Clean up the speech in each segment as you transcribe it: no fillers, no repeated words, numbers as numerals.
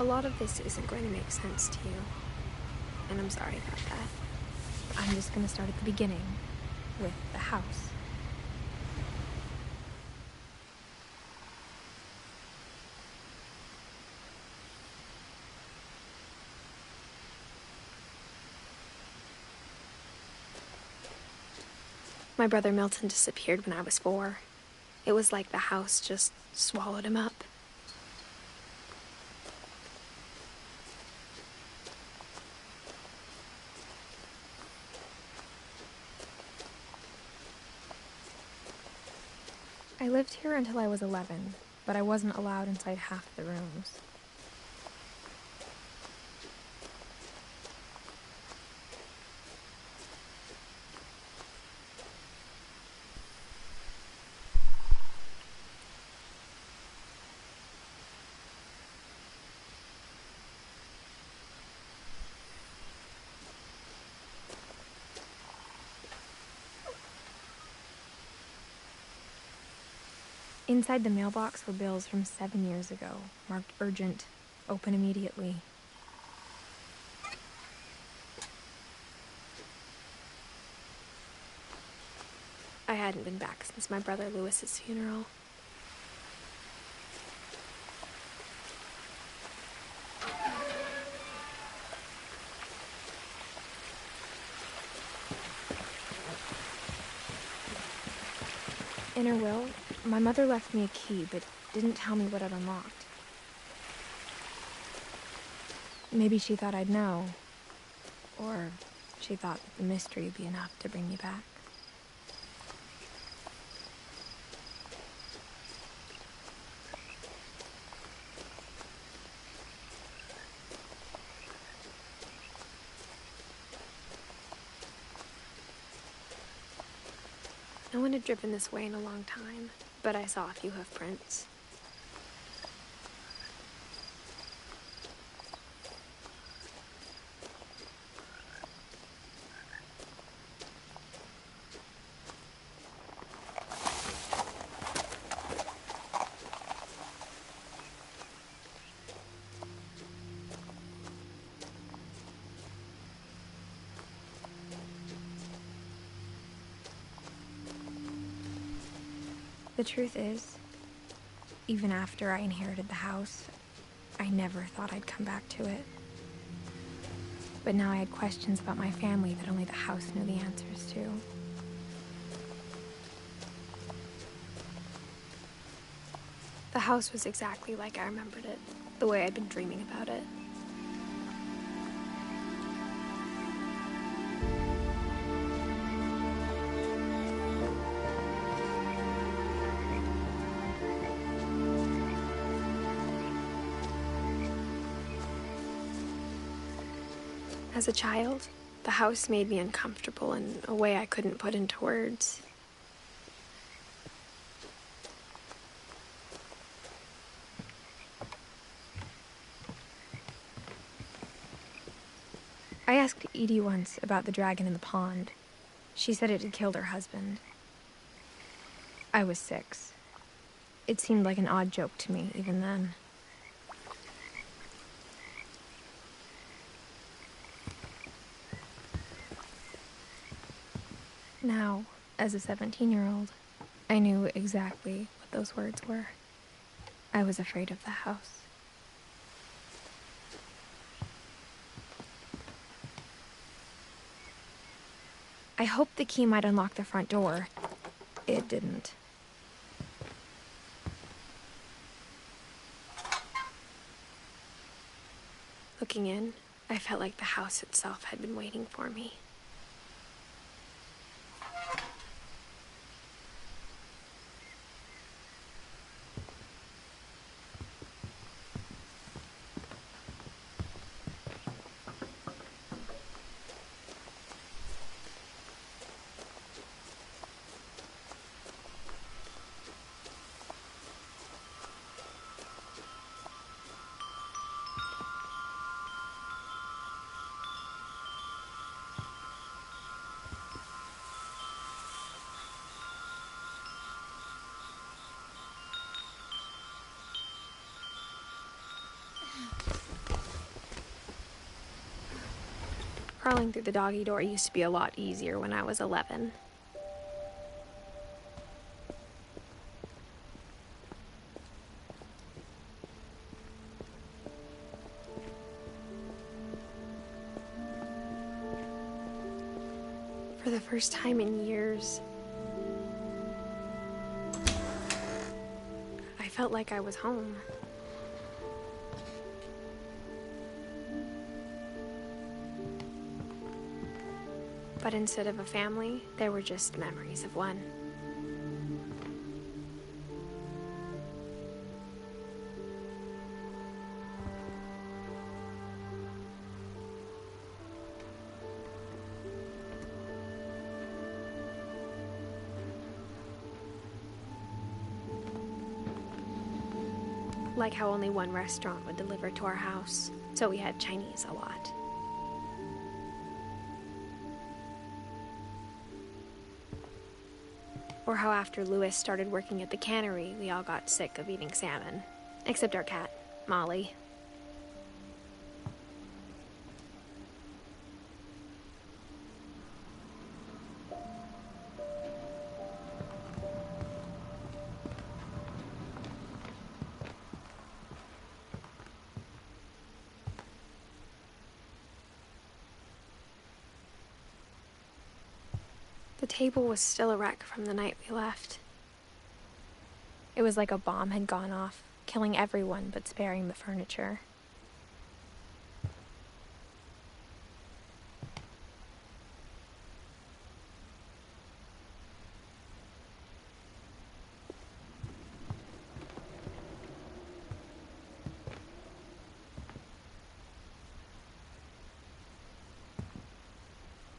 lot of this isn't going to make sense to you, and I'm sorry about that. I'm just going to start at the beginning, with the house. My brother Milton disappeared when I was 4. It was like the house just swallowed him up. I lived here until I was 11, but I wasn't allowed inside half the rooms. Inside the mailbox were bills from 7 years ago, marked urgent, open immediately. I hadn't been back since my brother Lewis's funeral. In her will, my mother left me a key, but didn't tell me what it unlocked. Maybe she thought I'd know, or she thought that the mystery would be enough to bring me back. No one had driven this way in a long time, but I saw a few hoof prints. The truth is, even after I inherited the house, I never thought I'd come back to it. But now I had questions about my family that only the house knew the answers to. The house was exactly like I remembered it, the way I'd been dreaming about it. As a child, the house made me uncomfortable in a way I couldn't put into words. I asked Edie once about the dragon in the pond. She said it had killed her husband. I was 6. It seemed like an odd joke to me, even then. Now, as a 17-year-old, I knew exactly what those words were. I was afraid of the house. I hoped the key might unlock the front door. It didn't. Looking in, I felt like the house itself had been waiting for me. Crawling through the doggy door used to be a lot easier when I was 11. For the first time in years, I felt like I was home. But instead of a family, there were just memories of one. Like how only one restaurant would deliver to our house, so we had Chinese a lot. Or how after Louis started working at the cannery, we all got sick of eating salmon. Except our cat, Molly. The table was still a wreck from the night we left. It was like a bomb had gone off, killing everyone but sparing the furniture.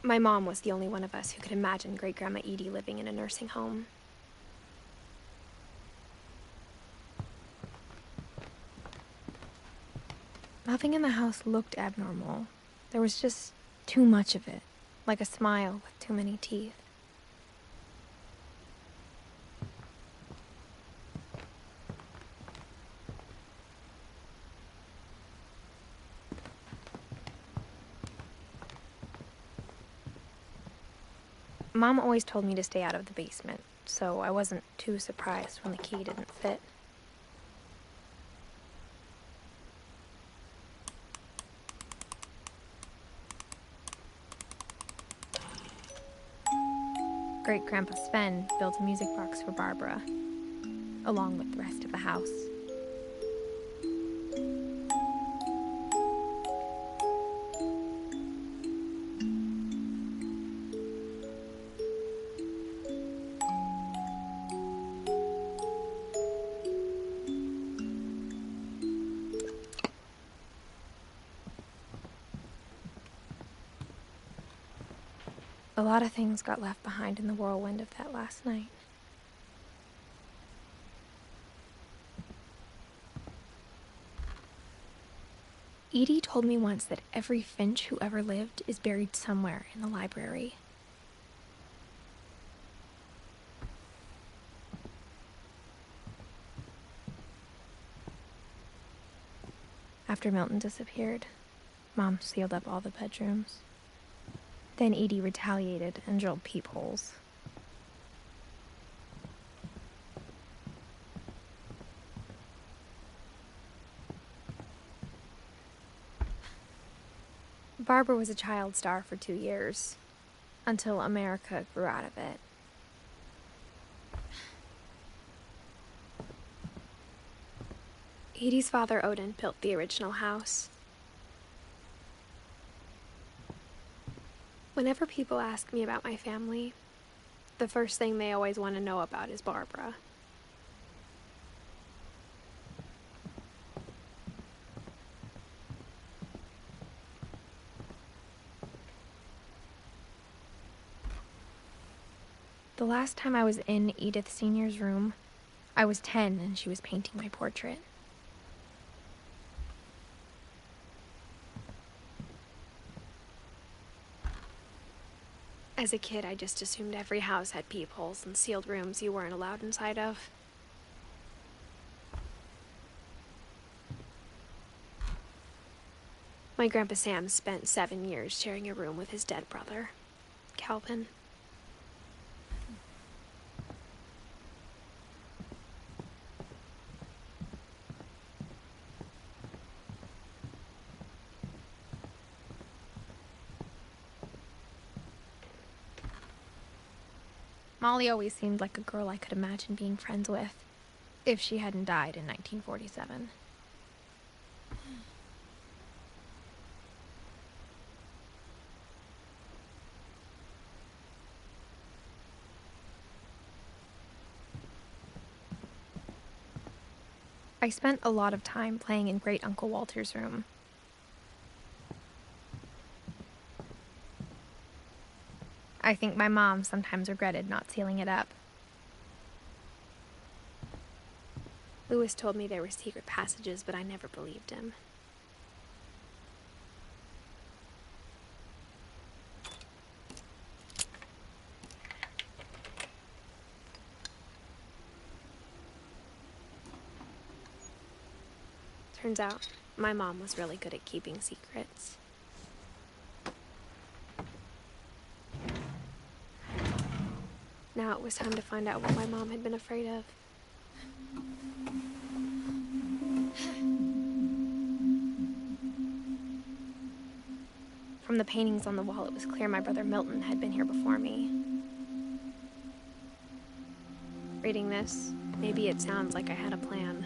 My mom was the only one of us who could imagine Great-Grandma Edie living in a nursing home. Nothing in the house looked abnormal. There was just too much of it, like a smile with too many teeth. Mom always told me to stay out of the basement, so I wasn't too surprised when the key didn't fit. Great-Grandpa Sven built a music box for Barbara, along with the rest of the house. A lot of things got left behind in the whirlwind of that last night. Edie told me once that every Finch who ever lived is buried somewhere in the library. After Milton disappeared, Mom sealed up all the bedrooms. Then Edie retaliated and drilled peepholes. Barbara was a child star for 2 years, until America grew out of it. Edie's father, Odin, built the original house. Whenever people ask me about my family, the first thing they always want to know about is Barbara. The last time I was in Edith Sr.'s room, I was 10 and she was painting my portrait. As a kid, I just assumed every house had peepholes and sealed rooms you weren't allowed inside of. My Grandpa Sam spent 7 years sharing a room with his dead brother, Calvin. Molly always seemed like a girl I could imagine being friends with, if she hadn't died in 1947. I spent a lot of time playing in Great Uncle Walter's room. I think my mom sometimes regretted not sealing it up. Lewis told me there were secret passages, but I never believed him. Turns out, my mom was really good at keeping secrets. Now it was time to find out what my mom had been afraid of. From the paintings on the wall, it was clear my brother Milton had been here before me. Reading this, maybe it sounds like I had a plan,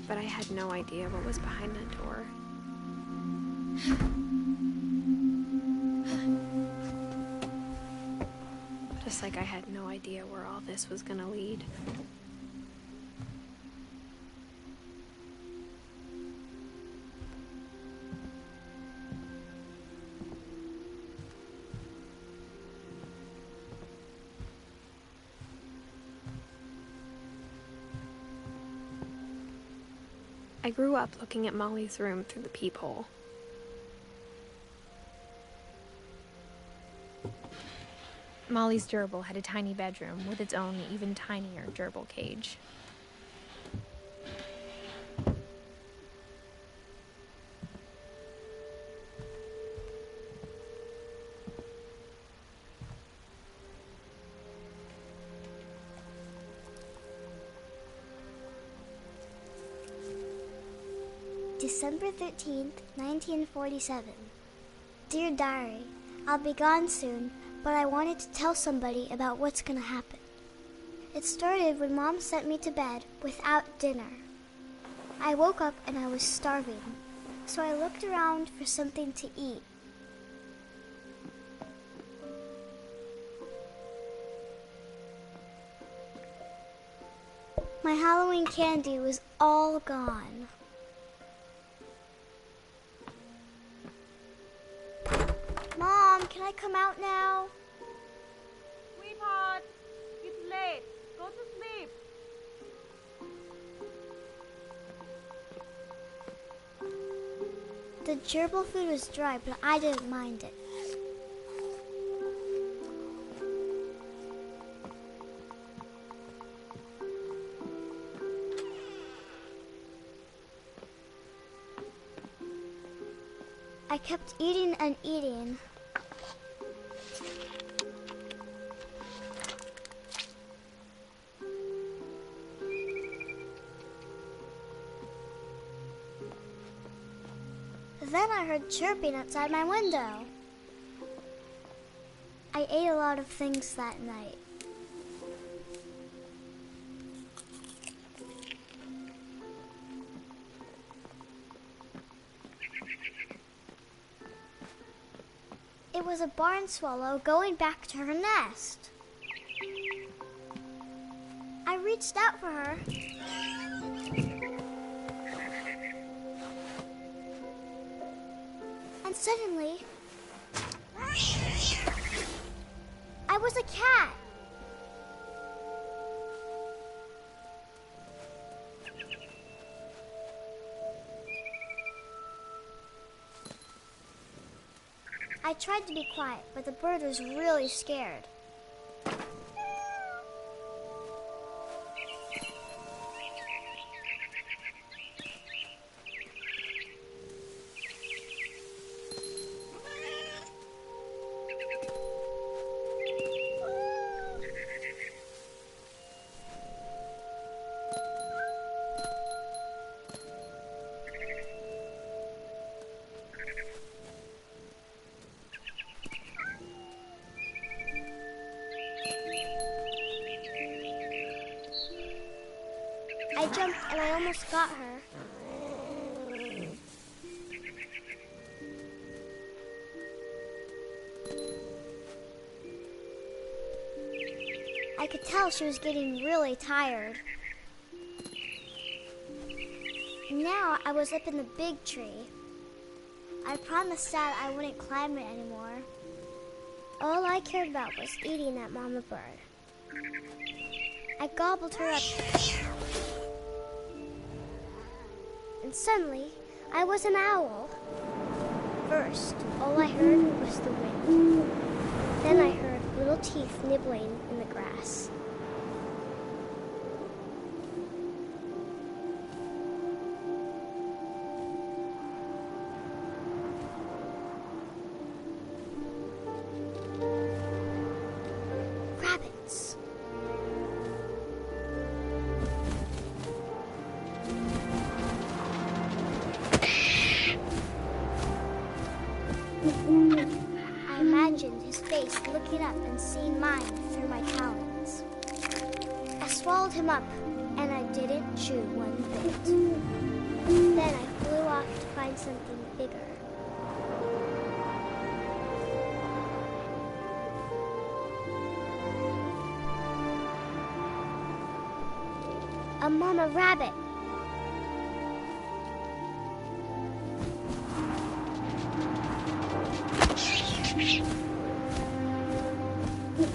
but I had no idea what was behind that door. Just like I had no idea where all this was gonna lead. I grew up looking at Molly's room through the peephole. Molly's gerbil had a tiny bedroom with its own even tinier gerbil cage. December 13th, 1947. Dear Diary, I'll be gone soon, but I wanted to tell somebody about what's gonna happen. It started when Mom sent me to bed without dinner. I woke up and I was starving, so I looked around for something to eat. My Halloween candy was all gone. Mom, can I come out now? Sweetheart, it's late. Go to sleep. The gerbil food was dry, but I didn't mind it. I kept eating and eating. Then I heard chirping outside my window. I ate a lot of things that night. It was a barn swallow going back to her nest. I reached out for her. And suddenly, I was a cat. I tried to be quiet, but the bird was really scared. I jumped and I almost got her. I could tell she was getting really tired. Now I was up in the big tree. I promised Dad I wouldn't climb it anymore. All I cared about was eating that mama bird. I gobbled her up. And suddenly, I was an owl. First, all I heard was the wind. Then I heard little teeth nibbling in the grass. Rabbits. I imagined his face looking up and seeing mine through my talons. I swallowed him up, and I didn't chew one bit. Then I flew off to find something bigger. A mama rabbit.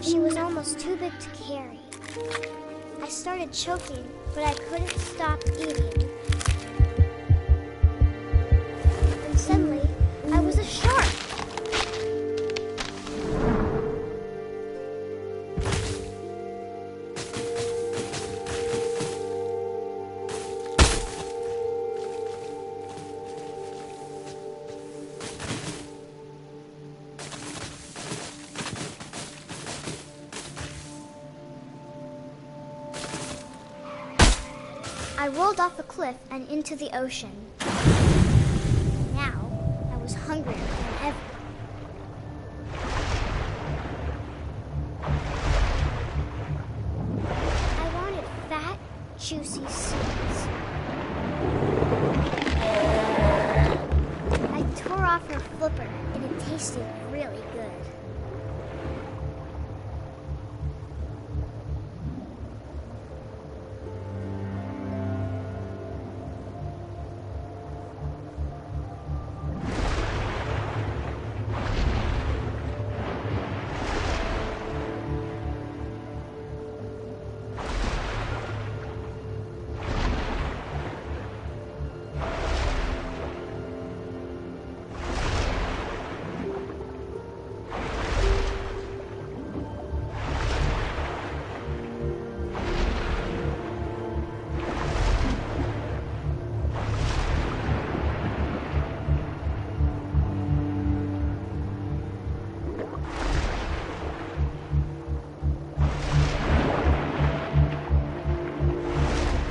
She was almost too big to carry. I started choking, but I couldn't stop eating. And suddenly, I was a shark. I rolled off a cliff and into the ocean. Now, I was hungrier than ever. I wanted fat, juicy seeds. I tore off her flipper, and it tasted really good.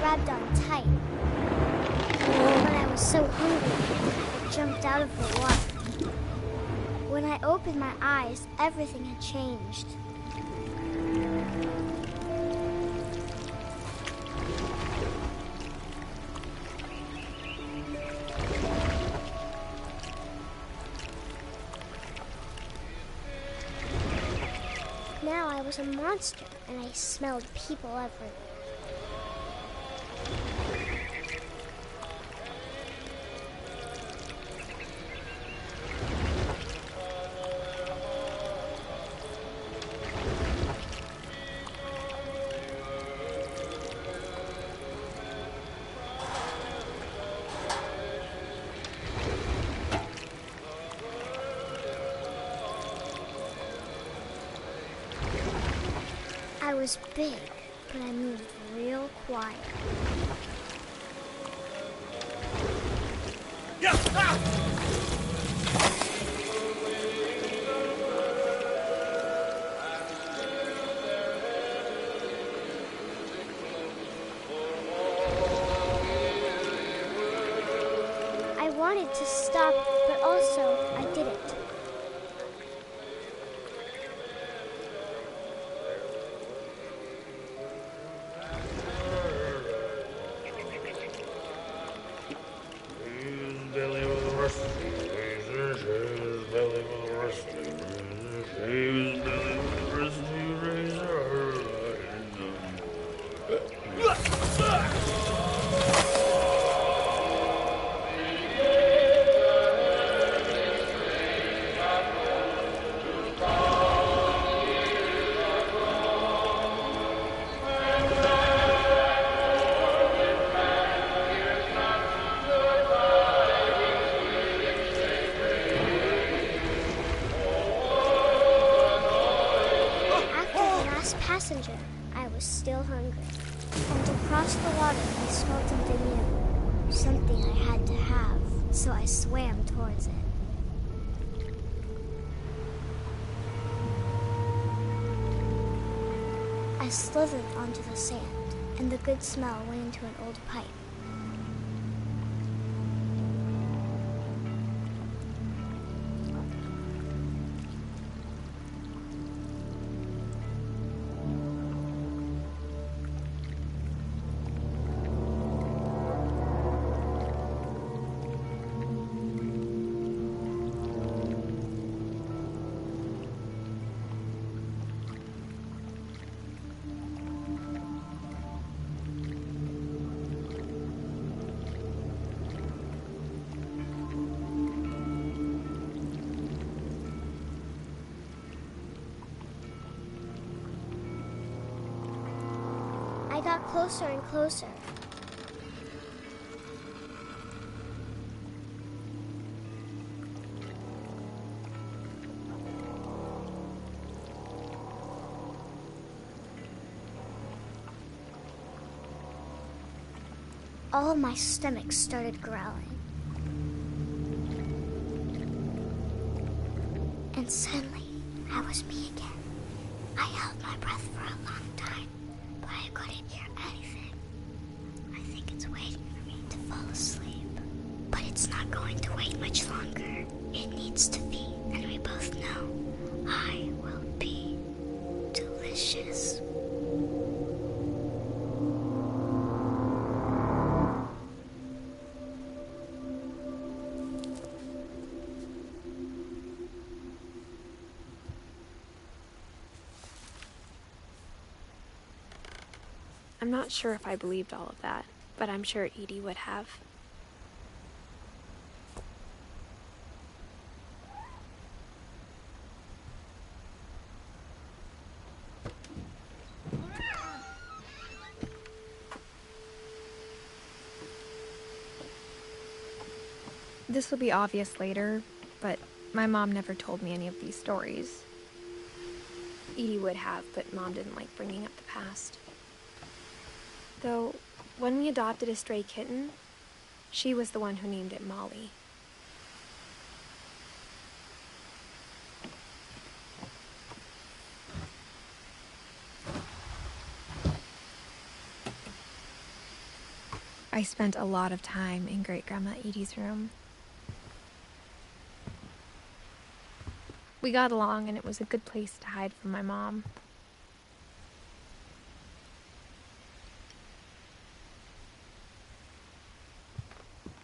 Grabbed on tight. But I was so hungry, I jumped out of the water. When I opened my eyes, everything had changed. Now I was a monster, and I smelled people everywhere. I was big, but I moved real quiet. I wanted to stop, but also I didn't. passenger, I was still hungry. And across the water, I smelled something new. Something I had to have, so I swam towards it. I slithered onto the sand, and the good smell went into an old pipe. I got closer and closer. All of my stomach started growling. And suddenly, I was me again. I held my breath for a long time, but I couldn't hear anything. I think it's waiting for me to fall asleep. But it's not going to wait much longer. It needs to be, and we both know I will be delicious. I'm not sure if I believed all of that, but I'm sure Edie would have. This will be obvious later, but my mom never told me any of these stories. Edie would have, but Mom didn't like bringing up the past. Though, when we adopted a stray kitten, she was the one who named it Molly. I spent a lot of time in Great-Grandma Edie's room. We got along, and it was a good place to hide from my mom.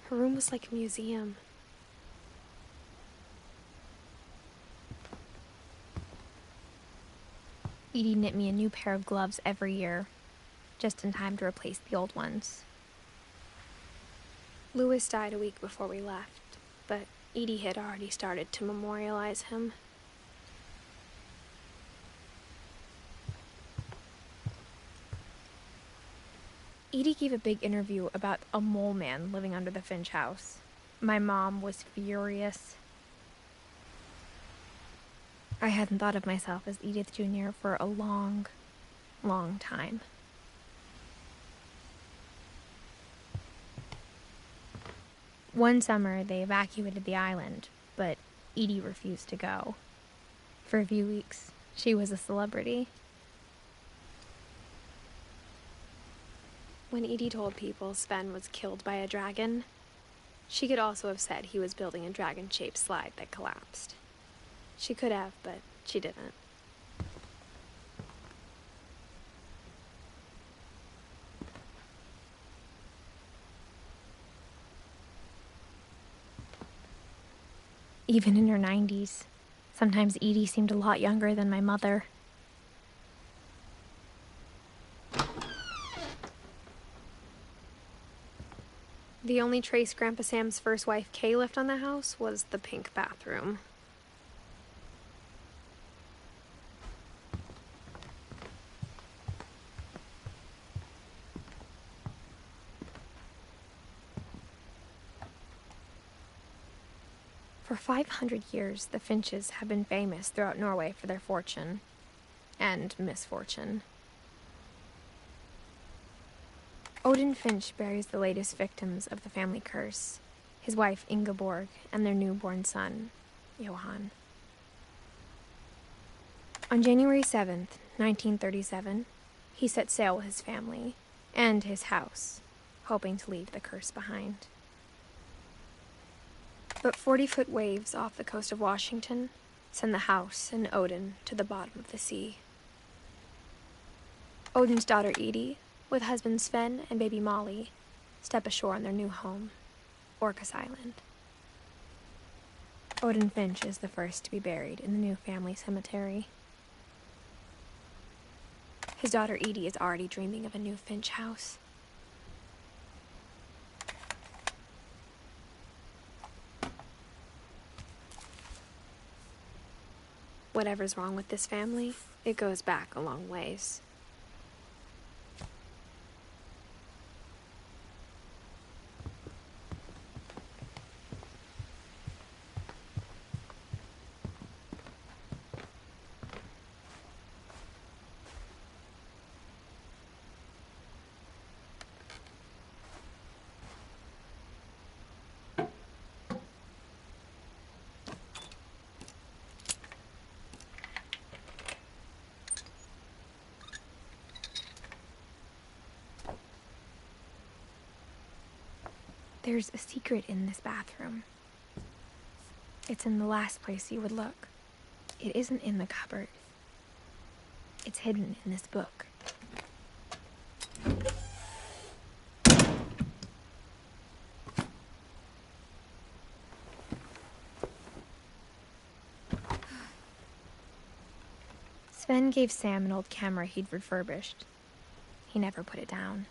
Her room was like a museum. Edie knit me a new pair of gloves every year, just in time to replace the old ones. Louis died a week before we left, but Edie had already started to memorialize him. Edie gave a big interview about a mole man living under the Finch house. My mom was furious. I hadn't thought of myself as Edith Jr. for a long, long time. One summer, they evacuated the island, but Edie refused to go. For a few weeks, she was a celebrity. When Edie told people Sven was killed by a dragon, she could also have said he was building a dragon-shaped slide that collapsed. She could have, but she didn't. Even in her 90s, sometimes Edie seemed a lot younger than my mother. The only trace Grandpa Sam's first wife, Kay, left on the house was the pink bathroom. For 500 years, the Finches have been famous throughout Norway for their fortune and misfortune. Odin Finch buries the latest victims of the family curse, his wife Ingeborg and their newborn son, Johann. On January 7th, 1937, he set sail with his family and his house, hoping to leave the curse behind. But 40-foot waves off the coast of Washington send the house and Odin to the bottom of the sea. Odin's daughter Edie, with husband Sven and baby Molly, step ashore on their new home, Orcas Island. Odin Finch is the first to be buried in the new family cemetery. His daughter Edie is already dreaming of a new Finch house. Whatever's wrong with this family, it goes back a long ways. There's a secret in this bathroom. It's in the last place you would look. It isn't in the cupboard. It's hidden in this book. Sven gave Sam an old camera he'd refurbished. He never put it down.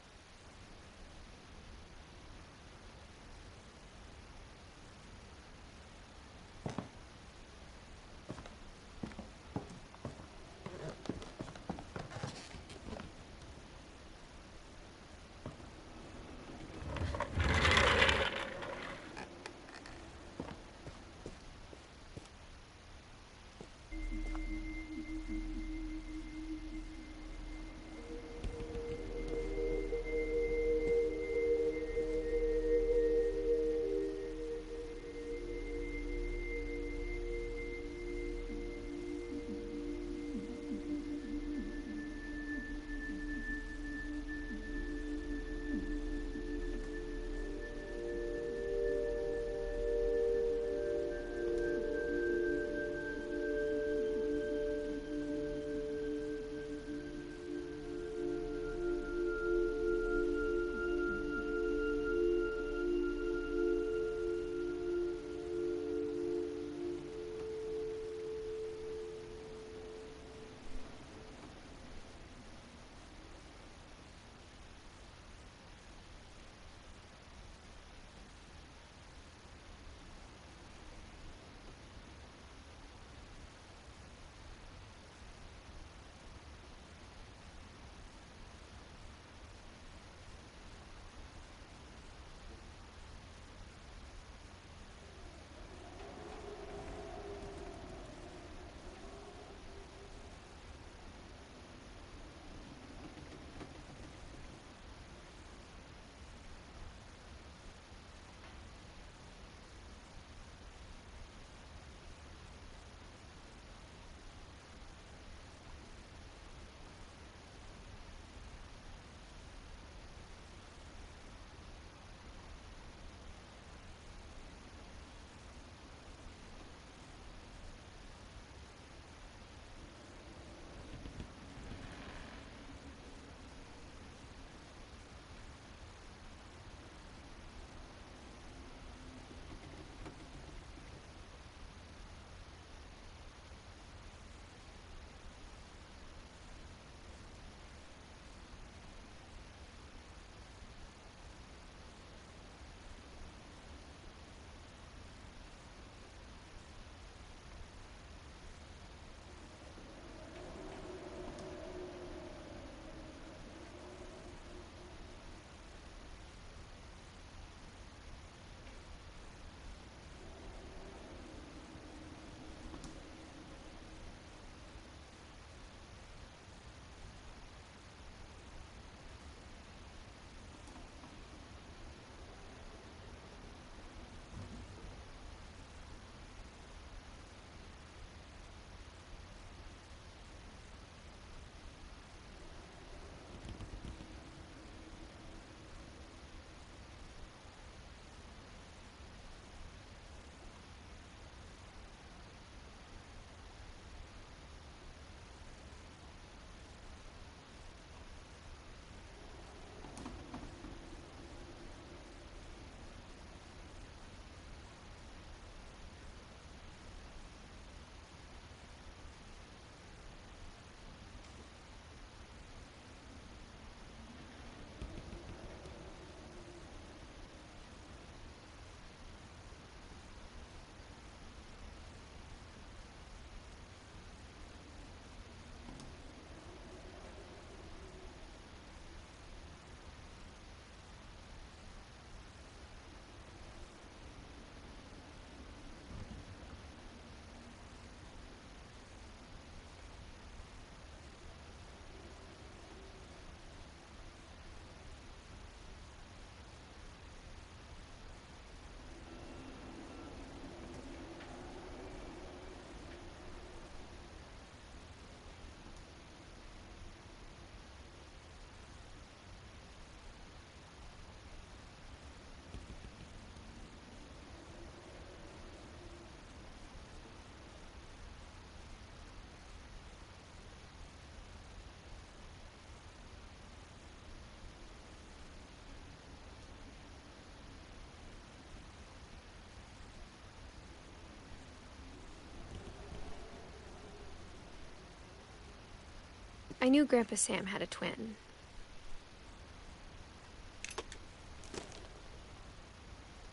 I knew Grandpa Sam had a twin.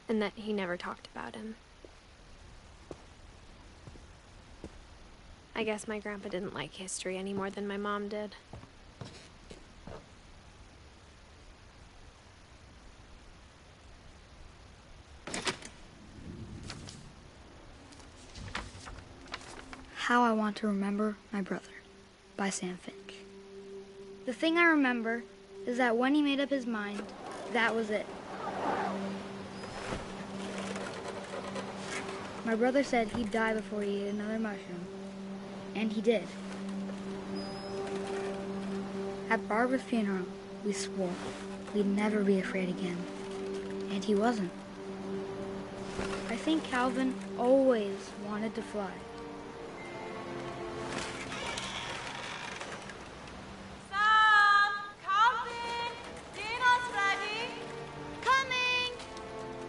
And that he never talked about him. I guess my grandpa didn't like history any more than my mom did. How I Want to Remember My Brother by Sam Finch. The thing I remember is that when he made up his mind, that was it. My brother said he'd die before he ate another mushroom, and he did. At Barbara's funeral, we swore we'd never be afraid again, and he wasn't. I think Calvin always wanted to fly.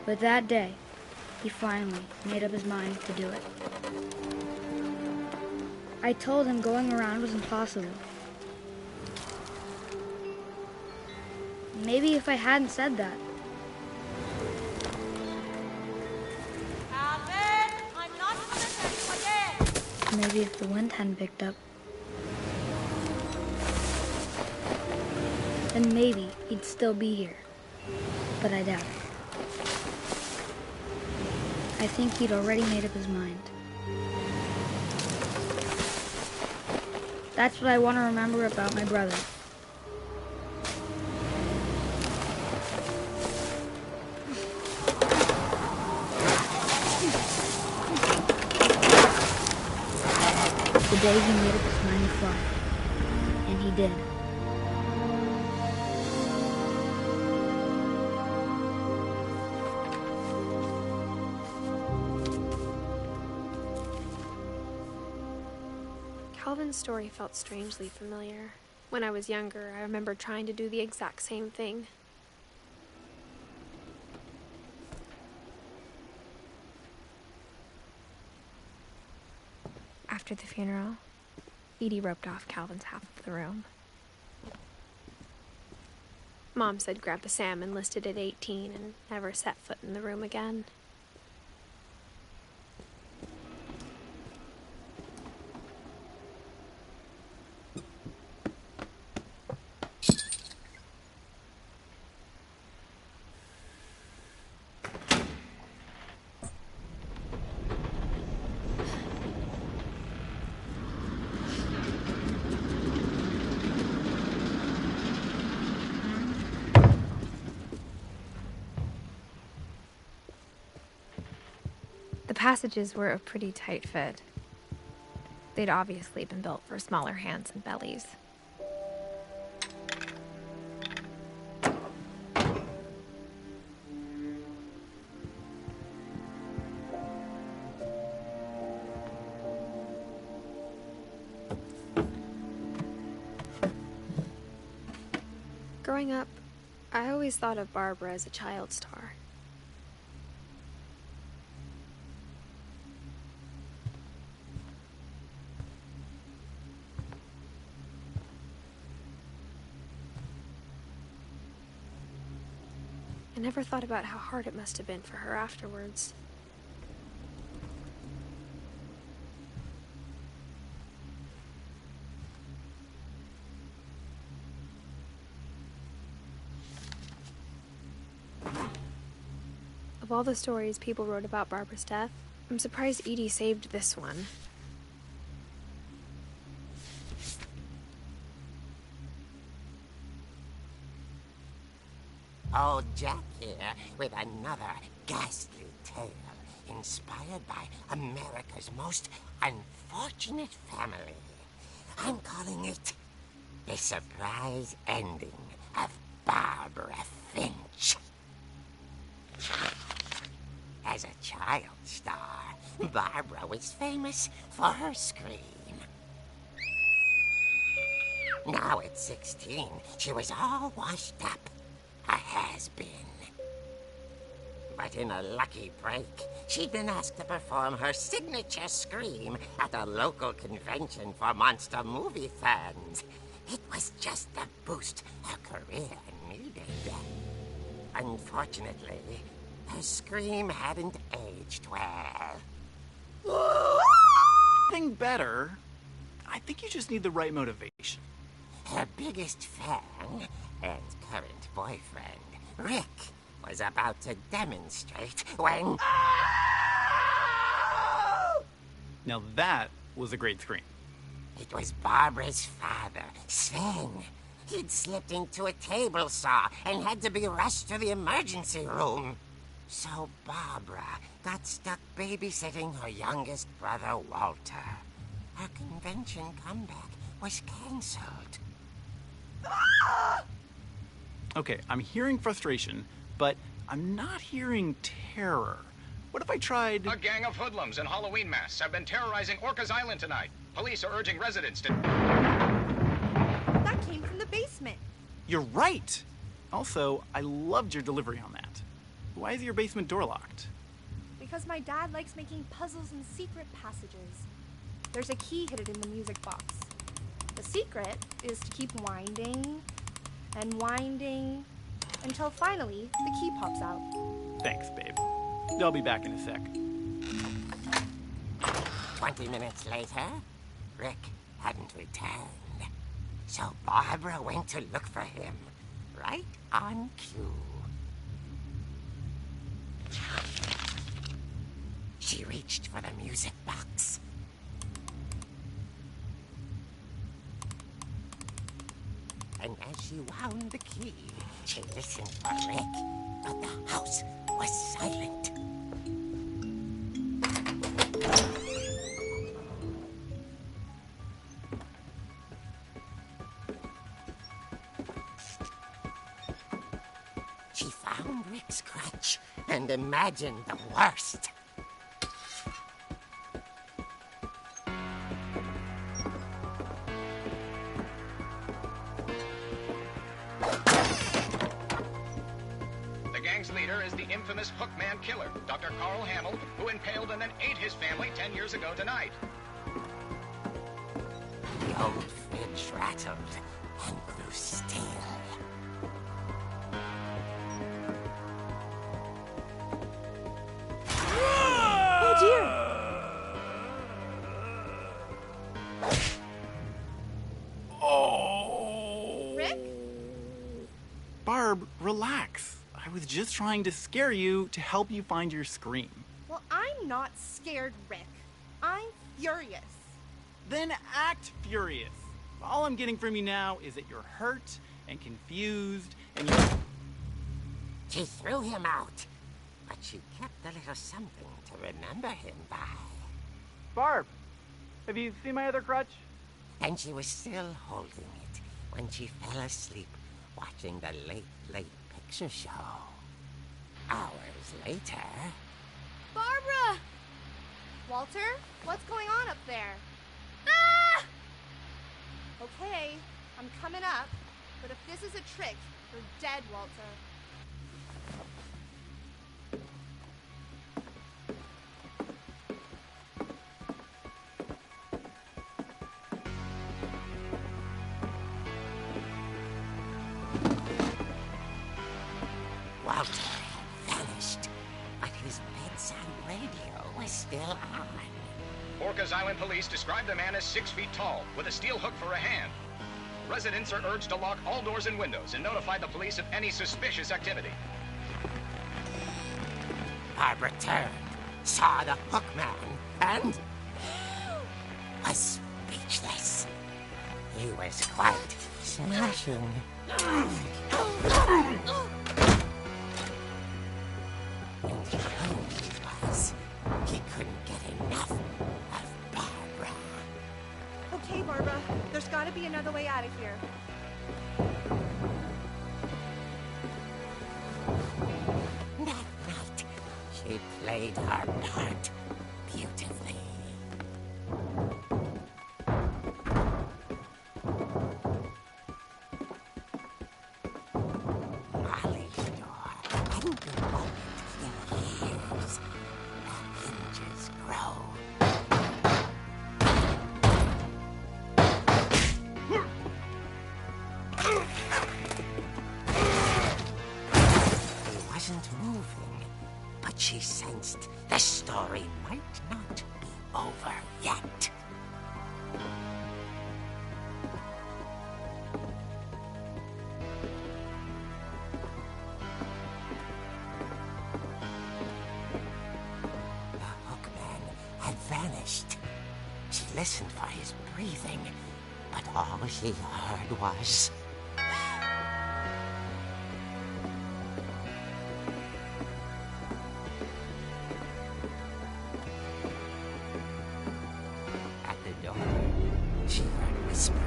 But that day, he finally made up his mind to do it. I told him going around was impossible. Maybe if I hadn't said that. Calvin, I'm not going to tell you again. Maybe if the wind hadn't picked up. Then maybe he'd still be here. But I doubt it. I think he'd already made up his mind. That's what I want to remember about my brother. The day he made up his mind to fly. And he did. Calvin's story felt strangely familiar. When I was younger, I remember trying to do the exact same thing. After the funeral, Edie roped off Calvin's half of the room. Mom said Grandpa Sam enlisted at 18 and never set foot in the room again. The passages were a pretty tight fit. They'd obviously been built for smaller hands and bellies. Growing up, I always thought of Barbara as a child star. I never thought about how hard it must have been for her afterwards. Of all the stories people wrote about Barbara's death, I'm surprised Edie saved this one. Old Jack here with another ghastly tale inspired by America's most unfortunate family. I'm calling it The Surprise Ending of Barbara Finch. As a child star, Barbara was famous for her scream. Now at 16, she was all washed up. A has-been. But in a lucky break, she'd been asked to perform her signature scream at a local convention for monster movie fans. It was just the boost her career needed. Unfortunately, her scream hadn't aged well. Getting better. I think you just need the right motivation. Her biggest fan and current boyfriend, Rick, was about to demonstrate when... Now that was a great scream. It was Barbara's father, Sven. He'd slipped into a table saw and had to be rushed to the emergency room. So Barbara got stuck babysitting her youngest brother, Walter. Her convention comeback was cancelled. Okay, I'm hearing frustration, but I'm not hearing terror. What if I tried... A gang of hoodlums in Halloween masks have been terrorizing Orcas Island tonight. Police are urging residents to... That came from the basement. You're right! Also, I loved your delivery on that. Why is your basement door locked? Because my dad likes making puzzles and secret passages. There's a key hidden in the music box. The secret is to keep winding and winding until finally the key pops out. Thanks, babe. I'll be back in a sec. 20 minutes later, Rick hadn't returned. So Barbara went to look for him, right on cue. She reached for the music box. And as she wound the key, she listened for Rick, but the house was silent. She found Rick's crutch and imagined the worst. The gang's leader is the infamous Hookman killer, Dr. Carl Hamill, who impaled and then ate his family 10 years ago tonight. The old fridge rattled and grew still. Oh dear! Oh! Rick? Barb, relax. I was just trying to scare you to help you find your scream. Well, I'm not scared, Rick. I'm furious. Then act furious. All I'm getting from you now is that you're hurt and confused and you're... She threw him out, but she kept a little something to remember him by. Barb, have you seen my other crutch? And she was still holding it when she fell asleep watching the Late Picture Show. Hours later... Barbara! Walter, what's going on up there? Ah! Okay, I'm coming up, but if this is a trick, you're dead, Walter. Walter had vanished, but his bedside radio was still on. Orcas Island police describe the man as 6 feet tall, with a steel hook for a hand. Residents are urged to lock all doors and windows and notify the police of any suspicious activity. Barbara turned, saw the hook man, and was speechless. He was quite smashing. And he was. He couldn't get enough of Barbara. Okay, Barbara, there's gotta be another way out of here. That night, she played her part beautifully. Molly's door hadn't been opened in years. The hinges grow. she sensed the story might not be over yet. The hookman had vanished. She listened for his breathing, but all she heard was... At the door, she heard whispering.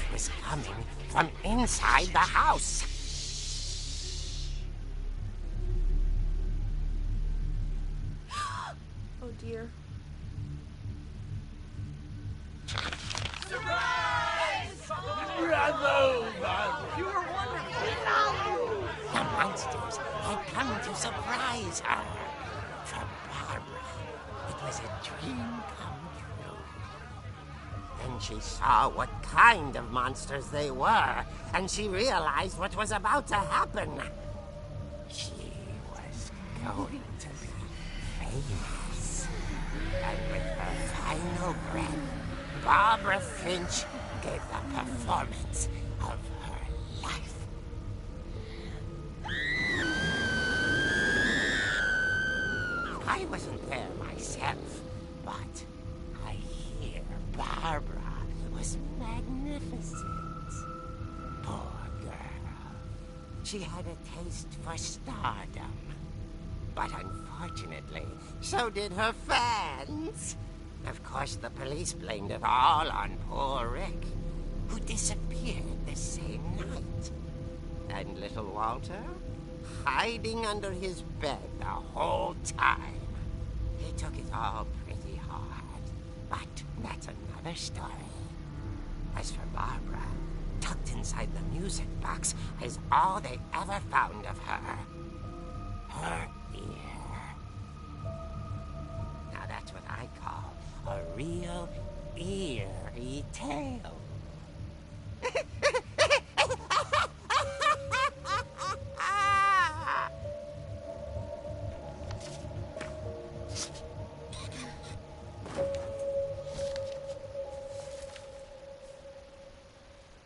It was coming from inside the house. Oh dear. The monsters had come to surprise her. For Barbara, it was a dream come true. Then she saw what kind of monsters they were, and she realized what was about to happen. She was going to be famous. And with her final breath, Barbara Finch gave the performance of her life. I wasn't there myself, but I hear Barbara was magnificent. Poor girl. She had a taste for stardom. But unfortunately, so did her fans. Of course, the police blamed it all on poor Rick, who disappeared the same night. And little Walter, hiding under his bed the whole time. He took it all pretty hard, but that's another story. As for Barbara, tucked inside the music box is all they ever found of her. Her ear. Now that's what I call a real eerie tale.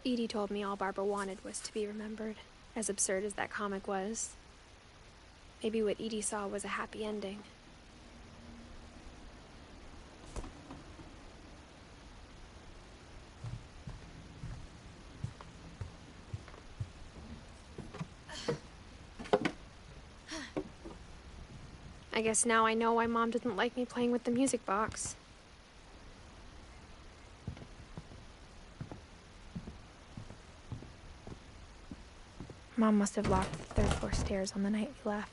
Edie told me all Barbara wanted was to be remembered, as absurd as that comic was. Maybe what Edie saw was a happy ending. I guess now I know why Mom didn't like me playing with the music box. Mom must have locked the third floor stairs on the night we left.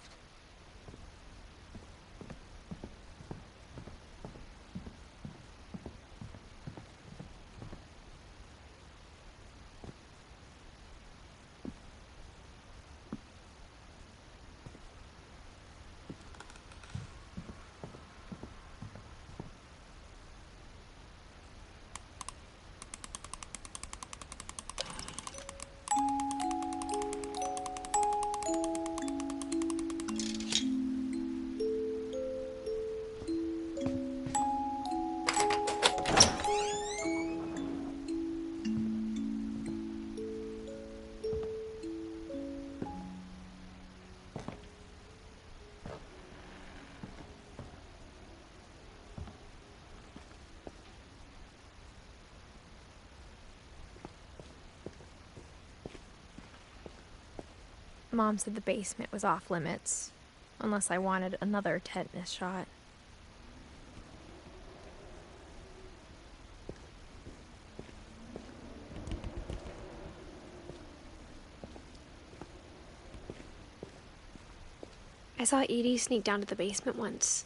Mom said the basement was off limits, unless I wanted another tetanus shot. I saw Edie sneak down to the basement once,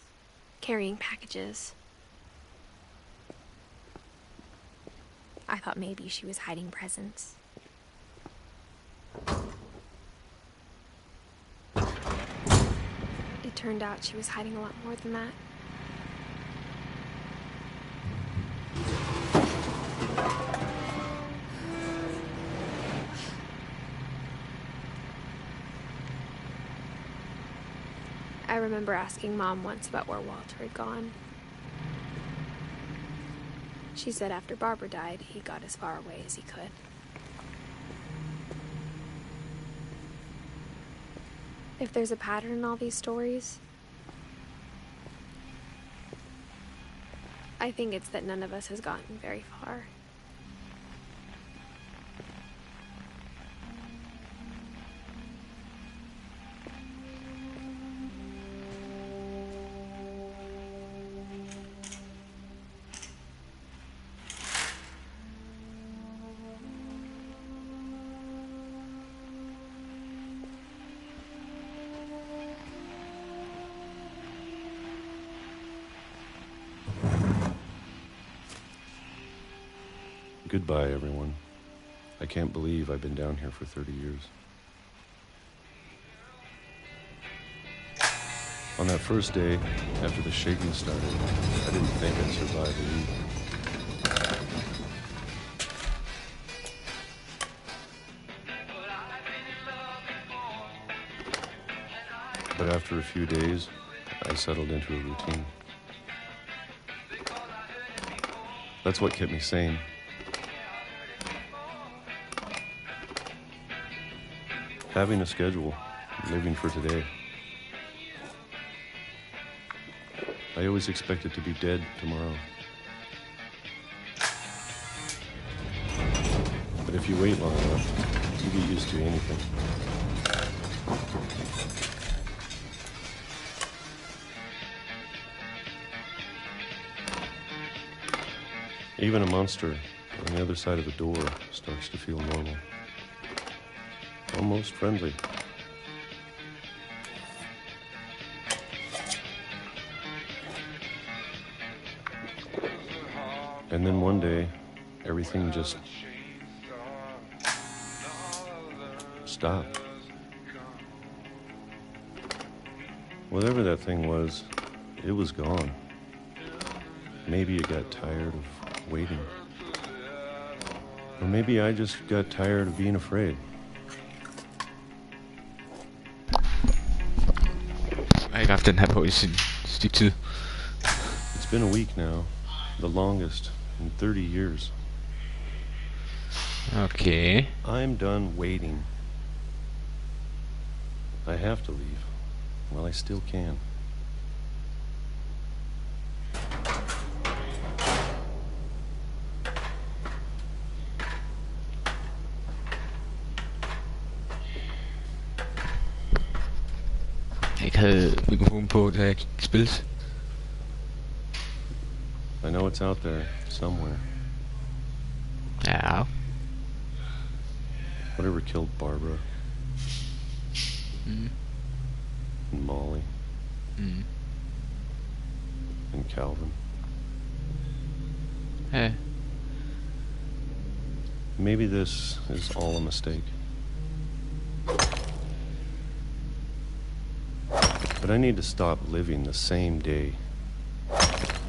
carrying packages. I thought maybe she was hiding presents. It turned out she was hiding a lot more than that. I remember asking Mom once about where Walter had gone. She said after Barbara died, he got as far away as he could. If there's a pattern in all these stories, I think it's that none of us has gotten very far. Goodbye, everyone. I can't believe I've been down here for 30 years. On that first day, after the shaking started, I didn't think I'd survive a week. But after a few days, I settled into a routine. That's what kept me sane. Having a schedule, living for today. I always expected to be dead tomorrow. But if you wait long enough, you get used to anything. Even a monster on the other side of the door starts to feel normal. Almost friendly. And then one day, everything just stopped. Whatever that thing was, it was gone. Maybe it got tired of waiting. Or maybe I just got tired of being afraid. Jeg har ikke haft den her på i sin stykke tid. It's been a week now, the longest in 30 years. Okay. I'm done waiting. I have to leave. Well, I still can. Jeg ikke havde mikrofonen på, da jeg spillede. I know it's out there somewhere. Ja. Whatever killed Barbara. Mm. And Molly. Mm. And Calvin. Ja. Maybe this is all a mistake. But I need to stop living the same day,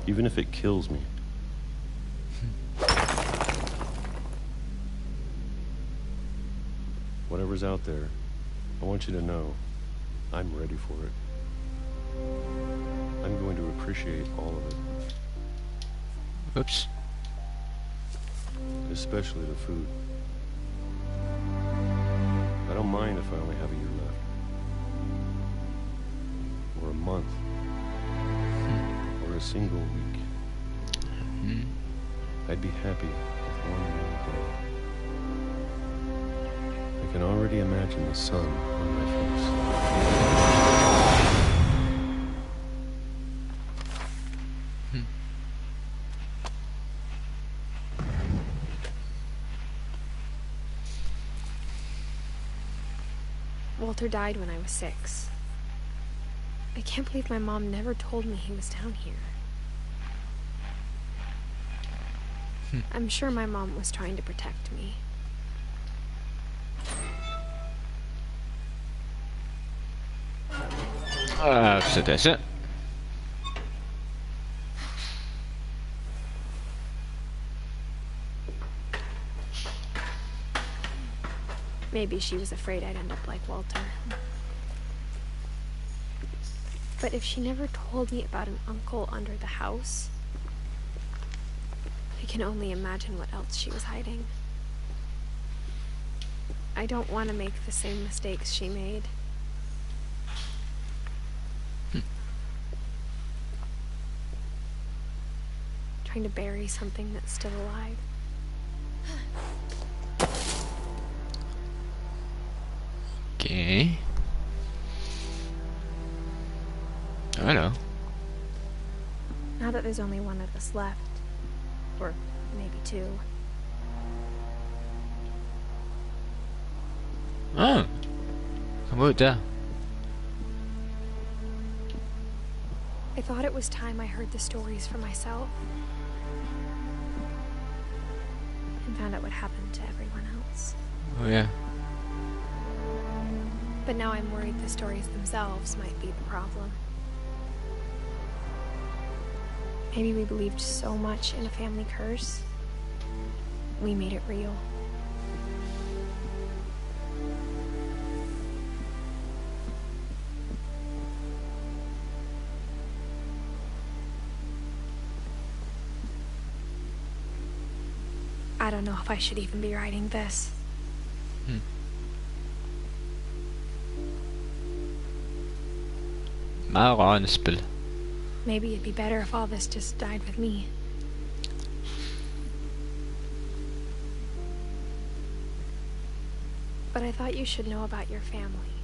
even if it kills me. Whatever's out there, I want you to know I'm ready for it. I'm going to appreciate all of it. Oops. Especially the food. I don't mind if I only have a year left. Or a month. Or a single week. Mm. I'd be happy with one more day. I can already imagine the sun on my face. Walter died when I was 6. I can't believe my mom never told me he was down here. I'm sure my mom was trying to protect me. Så that's it. Maybe she was afraid I'd end up like Walter. But if she never told me about an uncle under the house, I can only imagine what else she was hiding. I don't want to make the same mistakes she made. Trying to bury something that's still alive. Okay. Hello. Now that there's only one of us left, or maybe two. Oh. Kom ud der. I thought it was time I heard the stories for myself. And found out what happened to everyone else. Oh yeah. But now I'm worried the stories themselves might be the problem. Maybe we believed so much in a family curse, we made it real. I don't know if I should even be writing this. Meget rørende spil. Maybe it'd be better if all this just died with me. But I thought you should know about your family.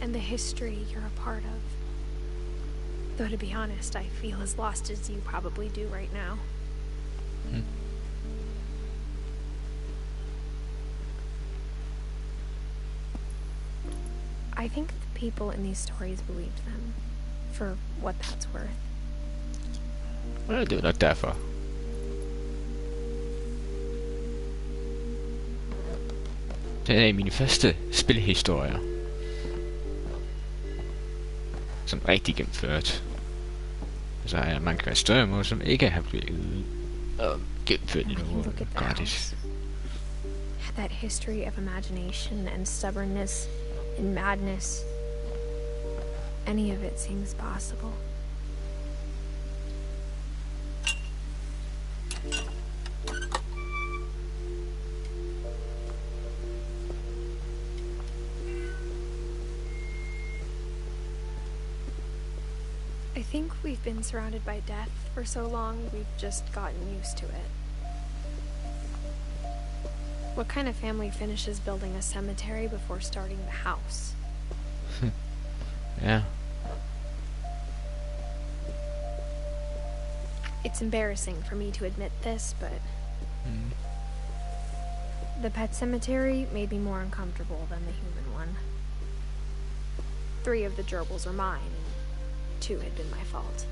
And the history you're a part of. Though to be honest, I feel as lost as you probably do right now. I think the people in these stories believed them, for what that's worth. Well, det er nok derfor. Det er en af mine første spilhistorier. Som rigtig gennemført. Så man kan være større måde, som ikke har blevet gennemført endnu. Gratis. That history of imagination and stubbornness and madness. Any of it seems possible. I think we've been surrounded by death for so long, we've just gotten used to it. What kind of family finishes building a cemetery before starting the house? Yeah. It's embarrassing for me to admit this, but the pet cemetery made me more uncomfortable than the human one. 3 of the gerbils are mine, and 2 had been my fault.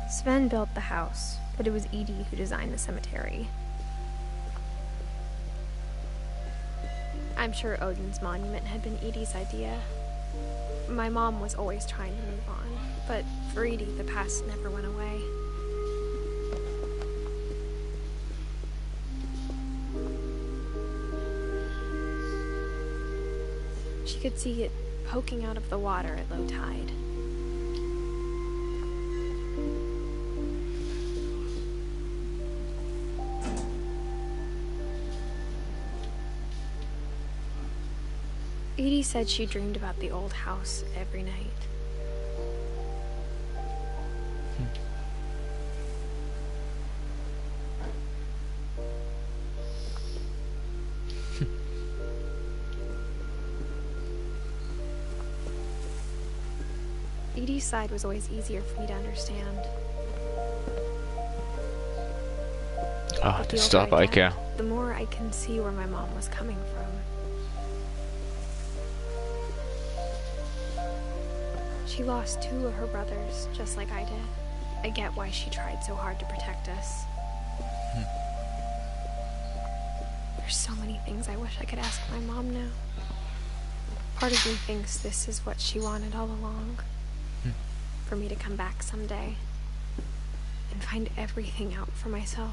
Sven built the house, but it was Edie who designed the cemetery. I'm sure Odin's monument had been Edie's idea. My mom was always trying to move on, but for Edie, the past never went away. She could see it poking out of the water at low tide. Edie said she dreamed about the old house every night. Edie's side was always easier for me to understand. Det stopper ikke her. The more I can see where my mom was coming from. She lost 2 of her brothers, just like I did. I get why she tried so hard to protect us. There's so many things I wish I could ask my mom now. Part of me thinks this is what she wanted all along. For me to come back someday. and find everything out for myself.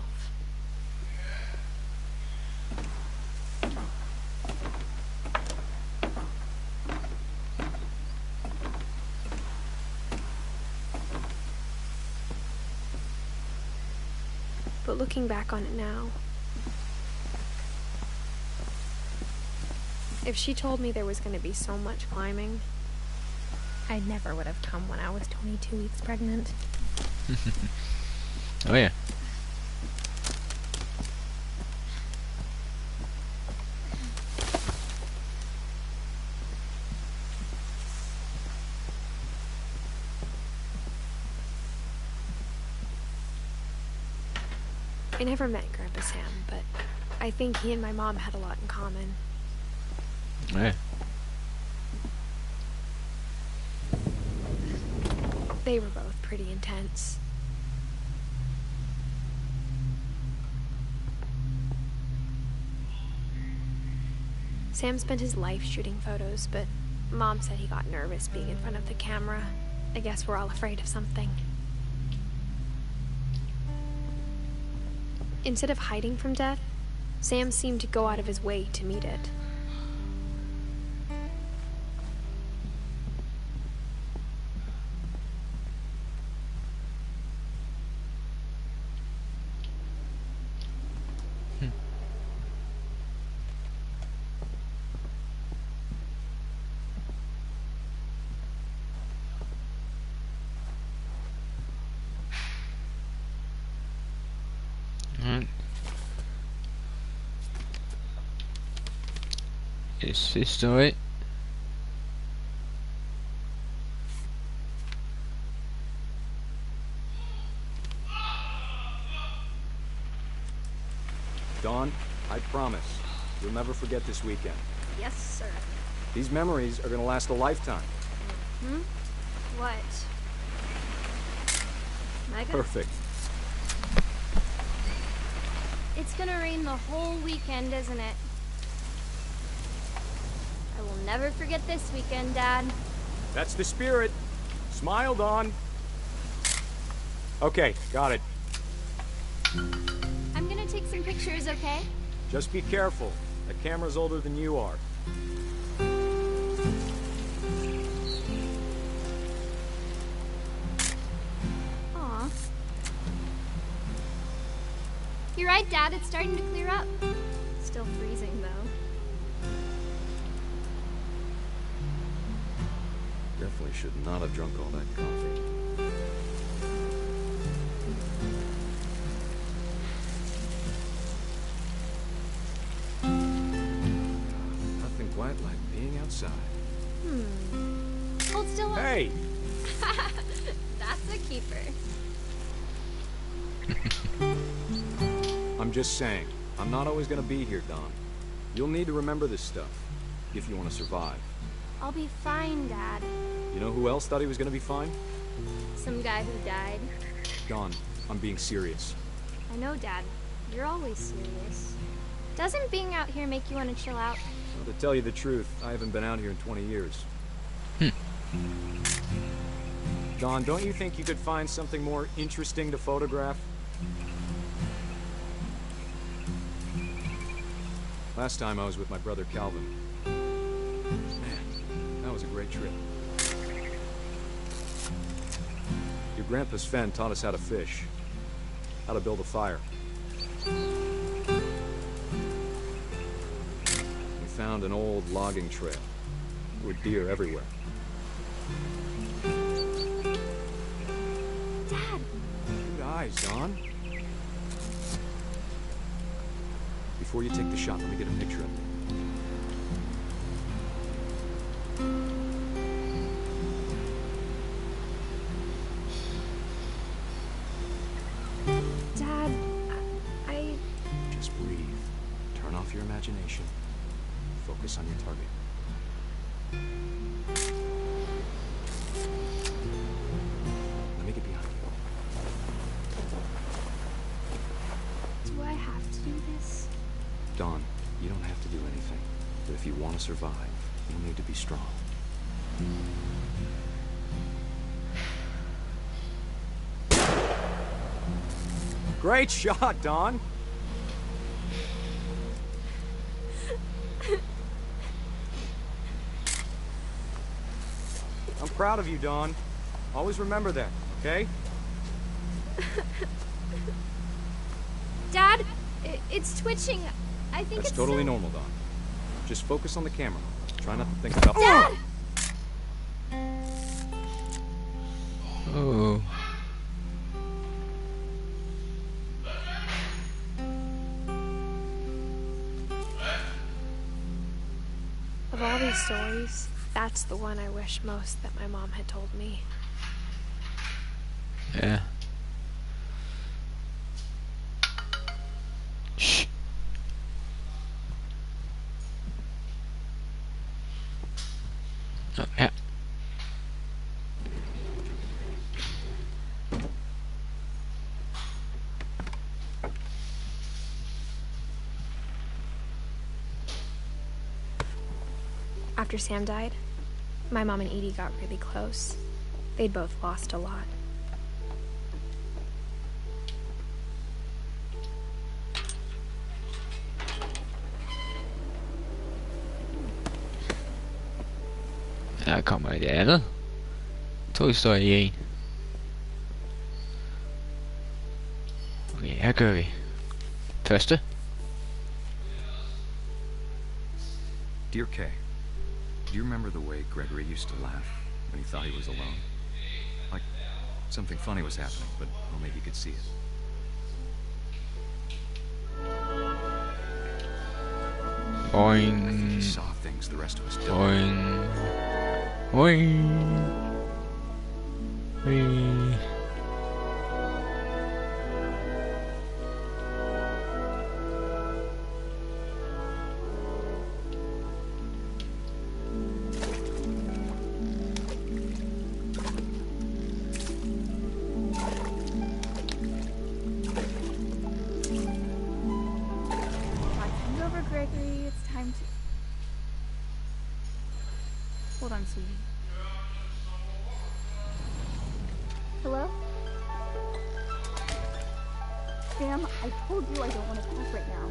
But looking back on it now, if she told me there was going to be so much climbing, I never would have come when I was 22 weeks pregnant. Oh yeah. I never met Grandpa Sam, but I think he and my mom had a lot in common. Oh yeah. They were both pretty intense. Sam spent his life shooting photos, but Mom said he got nervous being in front of the camera. I guess we're all afraid of something. Instead of hiding from death, Sam seemed to go out of his way to meet it. Is this story? Dawn, I promise, you'll never forget this weekend. Yes, sir. These memories are gonna last a lifetime. Hmm? What? Mega? Perfect. It's gonna rain the whole weekend, isn't it? I will never forget this weekend, Dad. That's the spirit. Smile, Dawn. Okay, got it. I'm gonna take some pictures, okay? Just be careful. That camera's older than you are. Aw. You're right, Dad. It's starting to clear up. Still freezing, though. Definitely should not have drunk all that coffee. Nothing quite like being outside. Hold still. Hey! That's a keeper. I'm just saying, I'm not always gonna be here, Don. You'll need to remember this stuff, if you want to survive. I'll be fine, Dad. You know who else thought he was gonna be fine? Some guy who died. Don, I'm being serious. I know, Dad. You're always serious. Doesn't being out here make you want to chill out? Well, to tell you the truth, I haven't been out here in 20 years. Don, don't you think you could find something more interesting to photograph? Last time I was with my brother Calvin. Man, that was a great trip. Your grandpa Sven taught us how to fish, how to build a fire. We found an old logging trail. There were deer everywhere. Dad! Good eyes, Don. Before you take the shot, let me get a picture of you. Dad, I... Just breathe. Turn off your imagination. Focus on your target. Let me get behind you. Do I have to do this? Dawn, you don't have to do anything. But if you want to survive, you'll need to be strong. Great shot, Don. I'm proud of you, Dawn. Always remember that, okay? Dad, it's twitching. I think That's it's totally normal, Dawn. Just focus on the camera. Try not to think about... Dad! Oh. Of all these stories, that's the one I wish most that my mom had told me. Yeah. Shh. Oh, yeah. After Sam died, my mom and Edie got really close. They'd both lost a lot. Her kommer det andet. To historier i en. Okay, her kører vi. Første. Dear Kay, do you remember the way Gregory used to laugh when he thought he was alone? Like something funny was happening, but only he could see it. Boing. I think he saw things the rest of us don't. Boing. Boing. Boing. Gregory, it's time to... Hold on, sweetie. Hello? Sam, I told you I don't want to talk right now.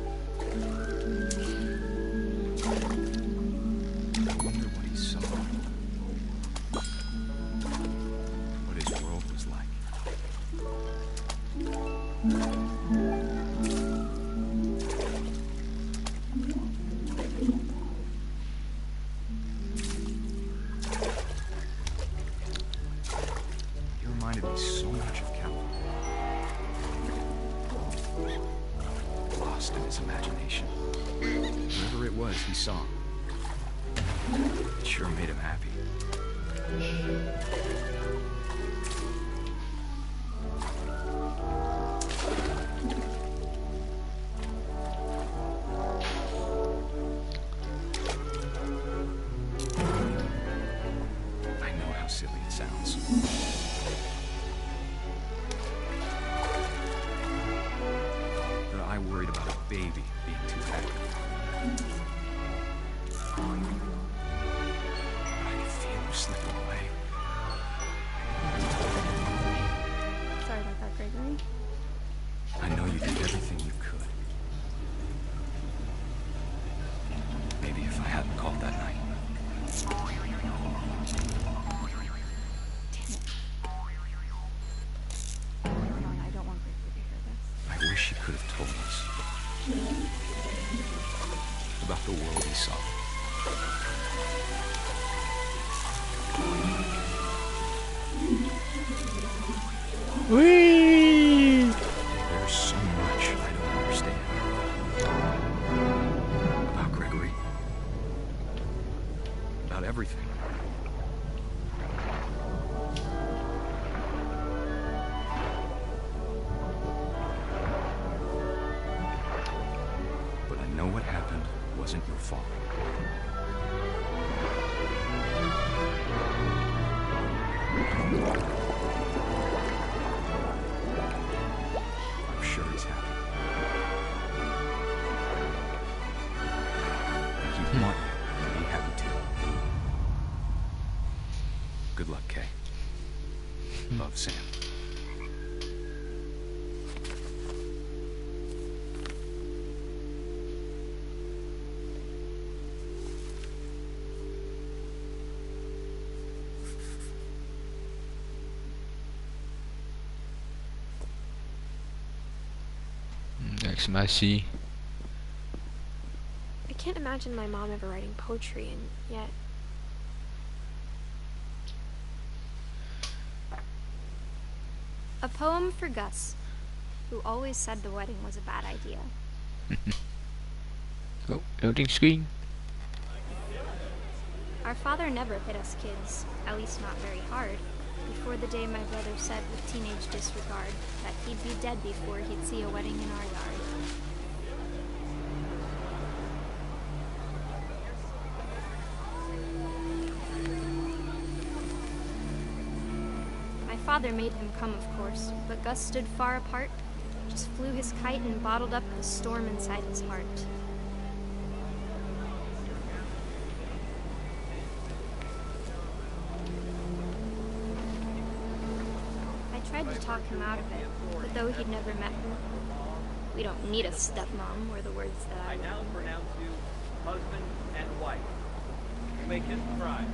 I wonder what he saw. What his world was like. He saw. It sure made him happy. I know how silly it sounds. But I worried about a baby being too happy. Slipping away. Sorry about that, Gregory. I know you did everything you could. Maybe if I hadn't called that night. Damn it. I don't want Gregory to hear this. I wish he could have told us about the world he saw. Whee! There's so much I don't understand about Gregory, about everything. But I know what happened wasn't your fault. I'm sure he's happy. He want you to be happy too. Good luck, Kay. Love, Sam. ikke så meget at sige. I can't imagine my mom ever writing poetry, and yet... A poem for Gus, who always said the wedding was a bad idea. Oh, loading screen. Our father never hit us kids, at least not very hard, before the day my brother said with teenage disregard that he'd be dead before he'd see a wedding in our yard. My father made him come, of course, but Gus stood far apart, just flew his kite and bottled up the storm inside his heart. I tried to talk him out of it, but though he'd never met her, we don't need a stepmom, were the words that I now wrote. pronounce you husband and wife. You may kiss the bride.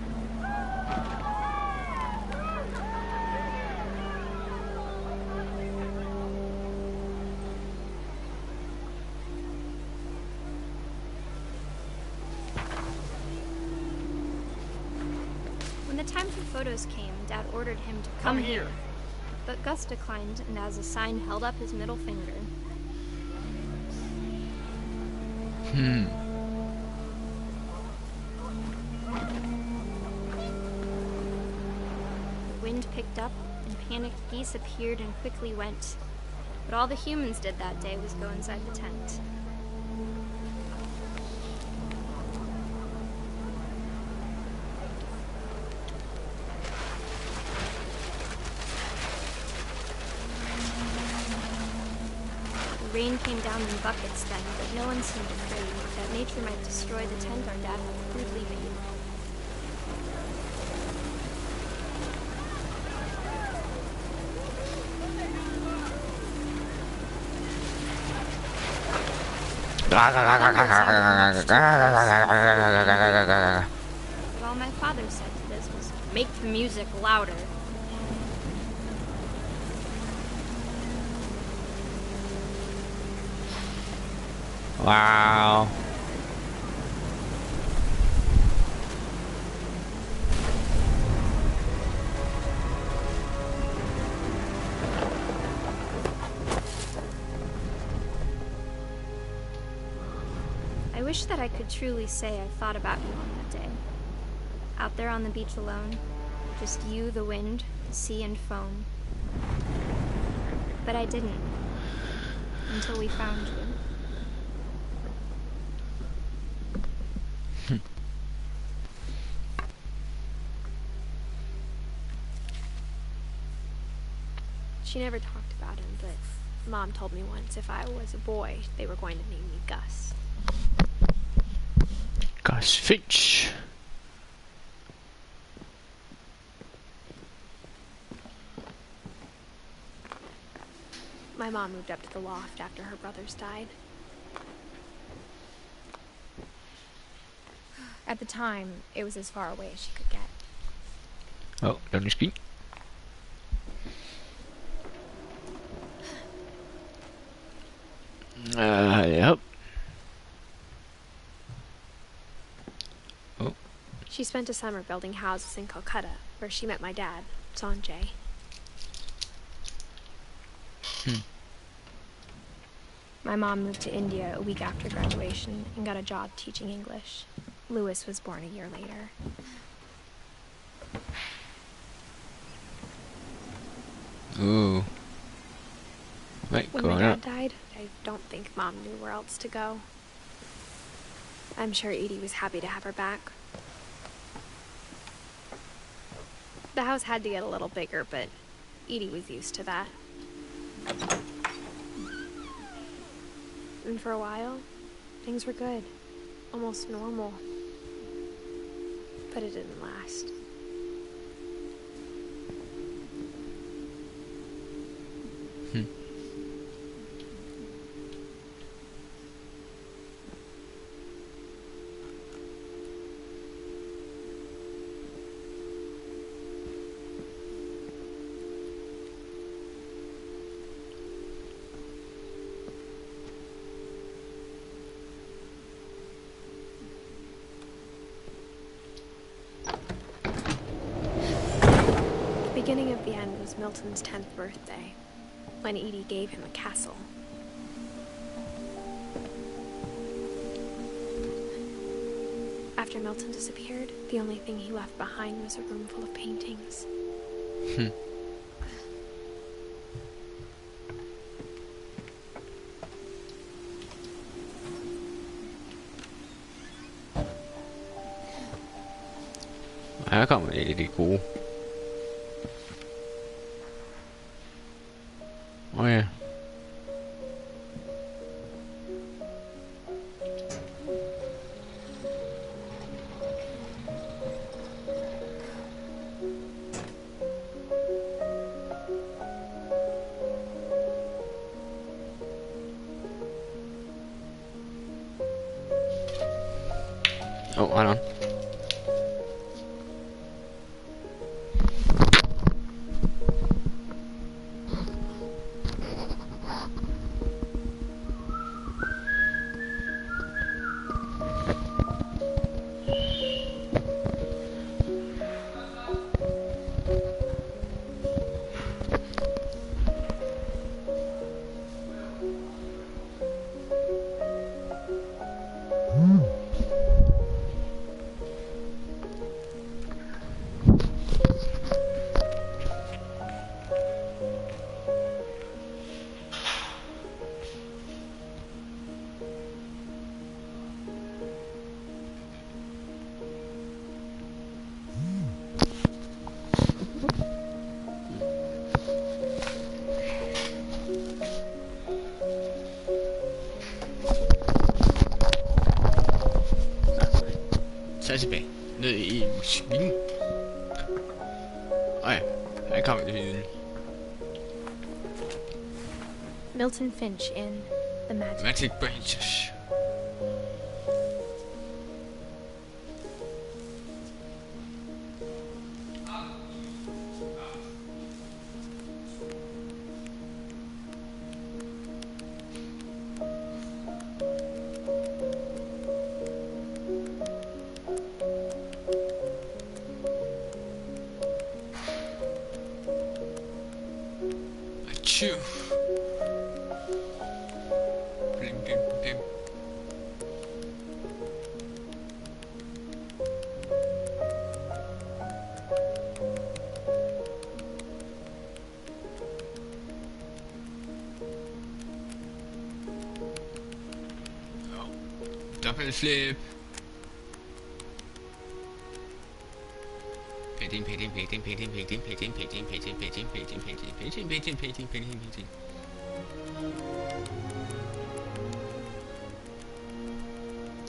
When the time for photos came, Dad ordered him to come here. But Gus declined, and as a sign held up his middle finger. The wind picked up, and panicked geese appeared and quickly went. But all the humans did that day was go inside the tent. The rain came down in buckets then, but no one seemed afraid that nature might destroy the tent our dad had crudely made. But all my father said to this was, make the music louder. Wow. I wish that I could truly say I thought about you on that day. Out there on the beach alone, just you, the wind, the sea, and foam. But I didn't. Until we found you. She never talked about him, but Mom told me once if I was a boy, they were going to name me Gus. Gus Finch. My mom moved up to the loft after her brothers died. At the time, it was as far away as she could get. Oh, loading screen. Yep. Oh. She spent a summer building houses in Calcutta, where she met my dad, Sanjay. My mom moved to India a week after graduation and got a job teaching English. Louis was born a year later. Ooh. Right, When my dad died, I don't think Mom knew where else to go. I'm sure Edie was happy to have her back. The house had to get a little bigger, but Edie was used to that. And for a while, things were good. Almost normal. But it didn't last. beginning of the end was Milton's 10th birthday, when Edie gave him a castle. After Milton disappeared, the only thing he left behind was a room full of paintings. Her kommer det lidt gode. Ja. Oh, hold on. Så tilbage. Ned i musikken. Ja, her kommer det hylden. Milton Finch in The Magic Branches. Doppelflip. Painting.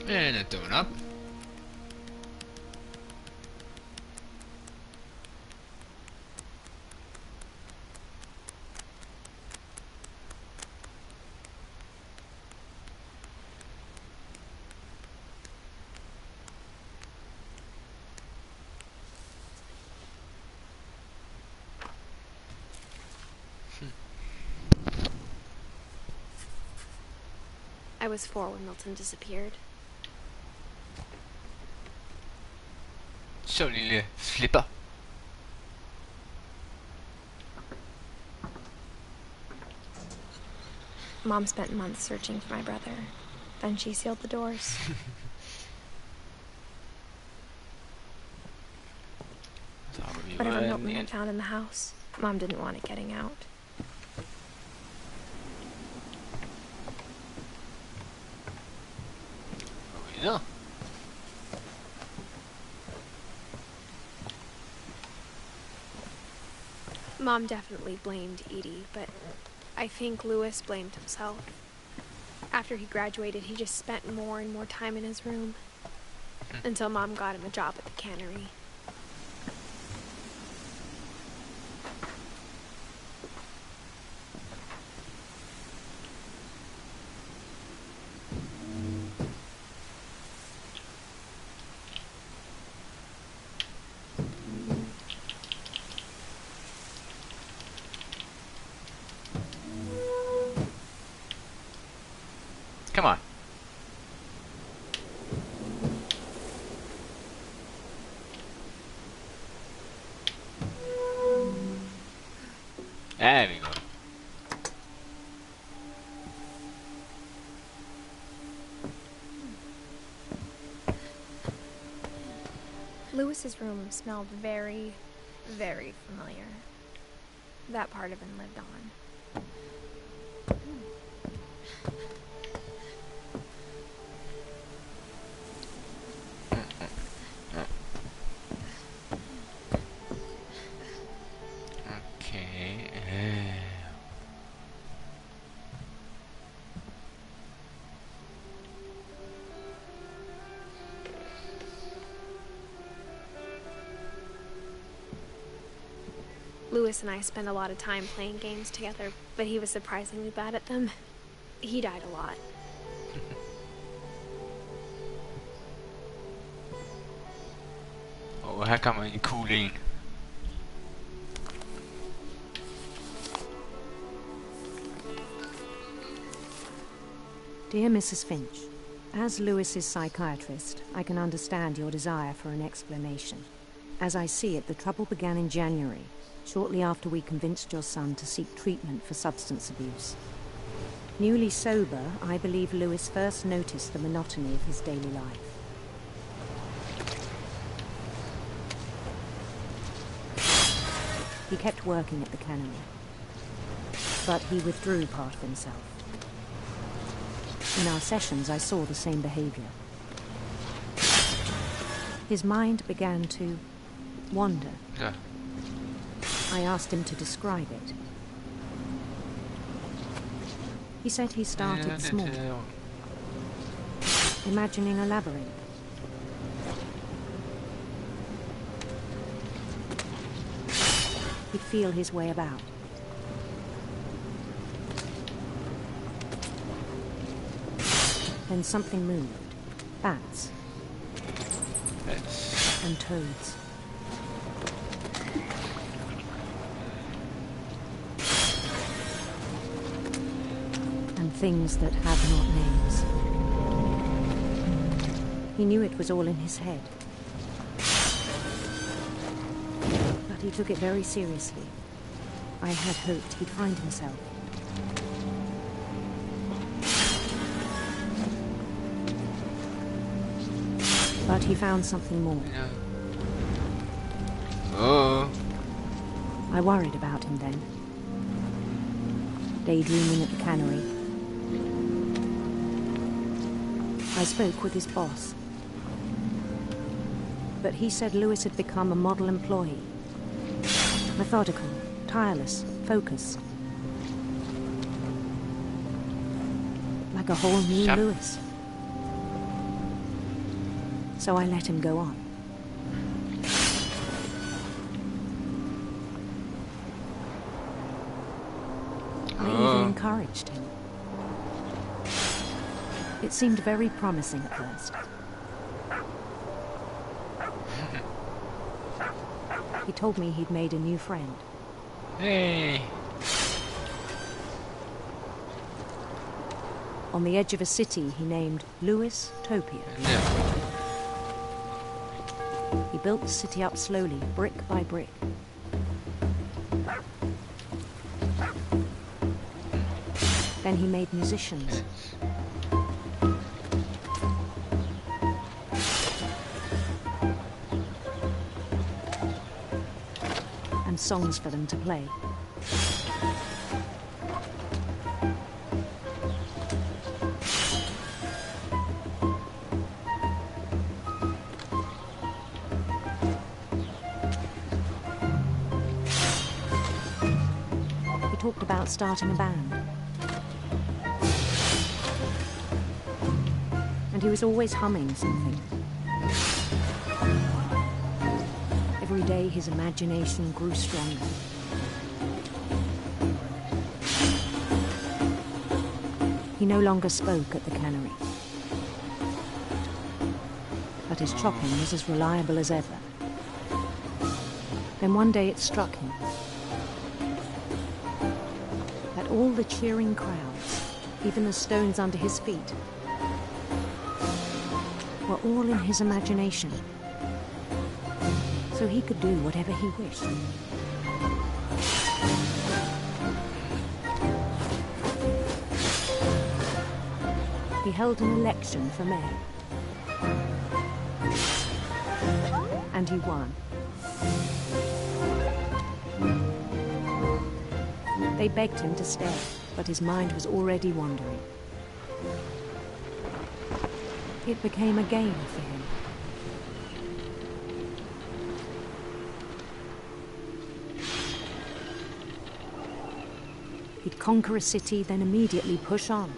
And a donut. I was 4 when Milton disappeared. Så lille flipper. Mom spent months searching for my brother. Then she sealed the doors. Whatever Milton had found in the house, Mom didn't want it getting out. Yeah. Mom definitely blamed Edie, but I think Lewis blamed himself. After he graduated, he just spent more and more time in his room until Mom got him a job at the cannery. Come on. There we go. Lewis's room smelled very, very familiar. That part of him lived on. Okay. Lewis and I spent a lot of time playing games together, but he was surprisingly bad at them. He died a lot. Og her kan man en cool en. Dear Mrs. Finch, as Lewis's psychiatrist, I can understand your desire for an explanation. As I see it, the trouble began in January, shortly after we convinced your son to seek treatment for substance abuse. Newly sober, I believe Lewis first noticed the monotony of his daily life. He kept working at the cannery, but he withdrew part of himself. In our sessions, I saw the same behavior. His mind began to wander. Yeah. I asked him to describe it. He said he started small, imagining a labyrinth. He'd feel his way about. Then something moved. Bats. And toads. And things that have not names. He knew it was all in his head. But he took it very seriously. I had hoped he'd find himself. But he found something more. Oh. I worried about him then. Daydreaming at the cannery. I spoke with his boss. But he said Lewis had become a model employee. Methodical, tireless, focused. Like a whole new Lewis. So I let him go on. I even encouraged him. It seemed very promising at first. He told me he'd made a new friend. Hey. On the edge of a city he named Lewis Topia. Yeah. He built the city up slowly, brick by brick. Then he made musicians. And songs for them to play. Talked about starting a band. And he was always humming something. Every day his imagination grew stronger. He no longer spoke at the cannery. But his chopping was as reliable as ever. Then one day it struck him. All the cheering crowds, even the stones under his feet, were all in his imagination, so he could do whatever he wished. he held an election for mayor. And he won. They begged him to stay, but his mind was already wandering. It became a game for him. He'd conquer a city, then immediately push on.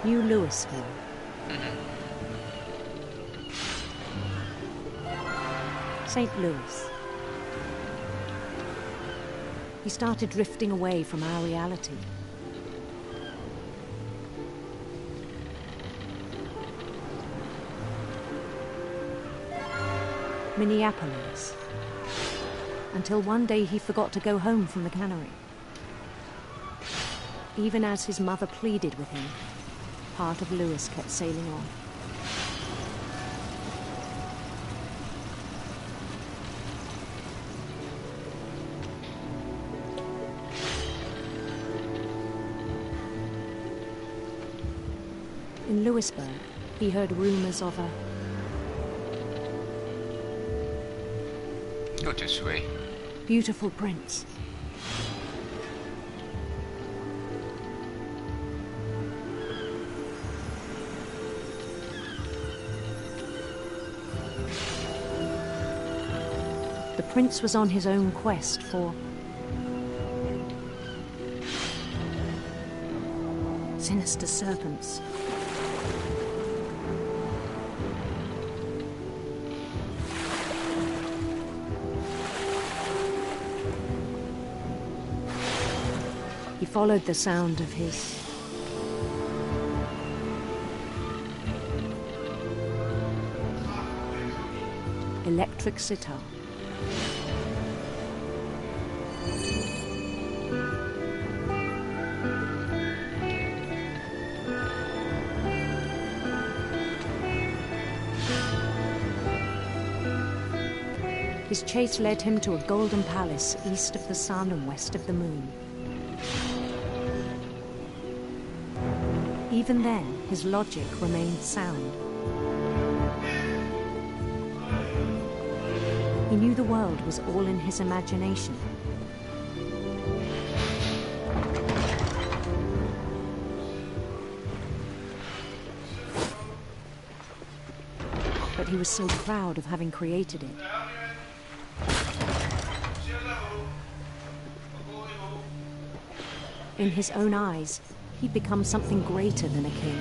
New Louisville. St. Louis. He started drifting away from our reality. Minneapolis. Until one day he forgot to go home from the cannery. Even as his mother pleaded with him, part of Louis kept sailing on. In Louisburg, he heard rumors of a Go this way. Beautiful prince. The prince was on his own quest for sinister serpents. He followed the sound of his electric sitar. His chase led him to a golden palace east of the sun and west of the moon. Even then, his logic remained sound. He knew the world was all in his imagination. But he was so proud of having created it. In his own eyes, he'd become something greater than a king.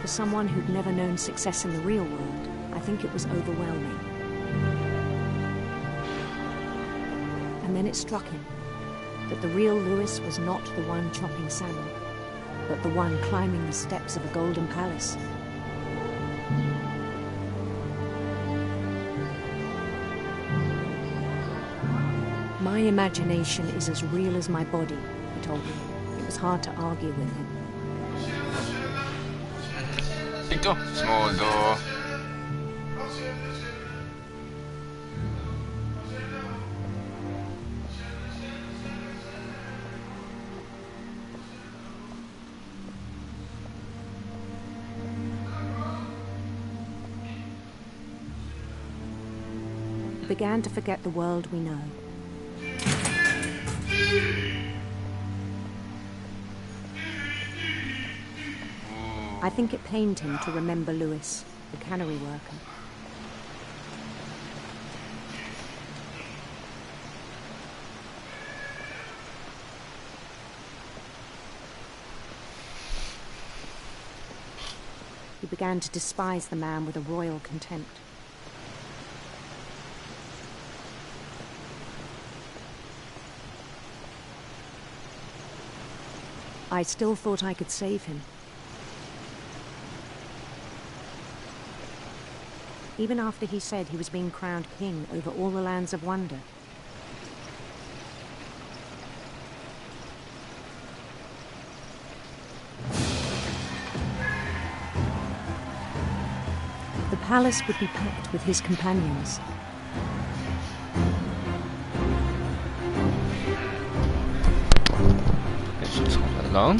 For someone who'd never known success in the real world, I think it was overwhelming. And then it struck him that the real Louis was not the one chopping salmon, but the one climbing the steps of a golden palace. My imagination is as real as my body, he told me. It was hard to argue with him. Ito, small door. We began to forget the world we know. I think it pained him to remember Louis, the cannery worker. He began to despise the man with a royal contempt. I still thought I could save him. Even after he said he was being crowned king over all the lands of wonder. palace would be packed with his companions. Let's just hold that alone.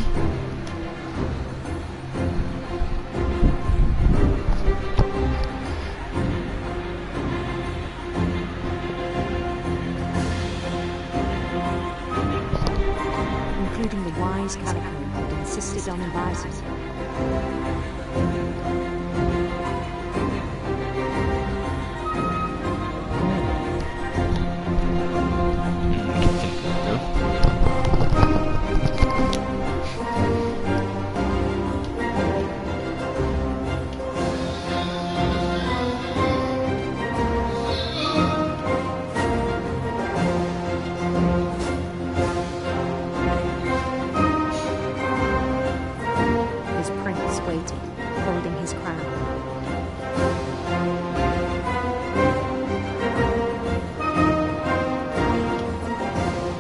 Including the wise Calico who had insisted on advising. Holding his crown.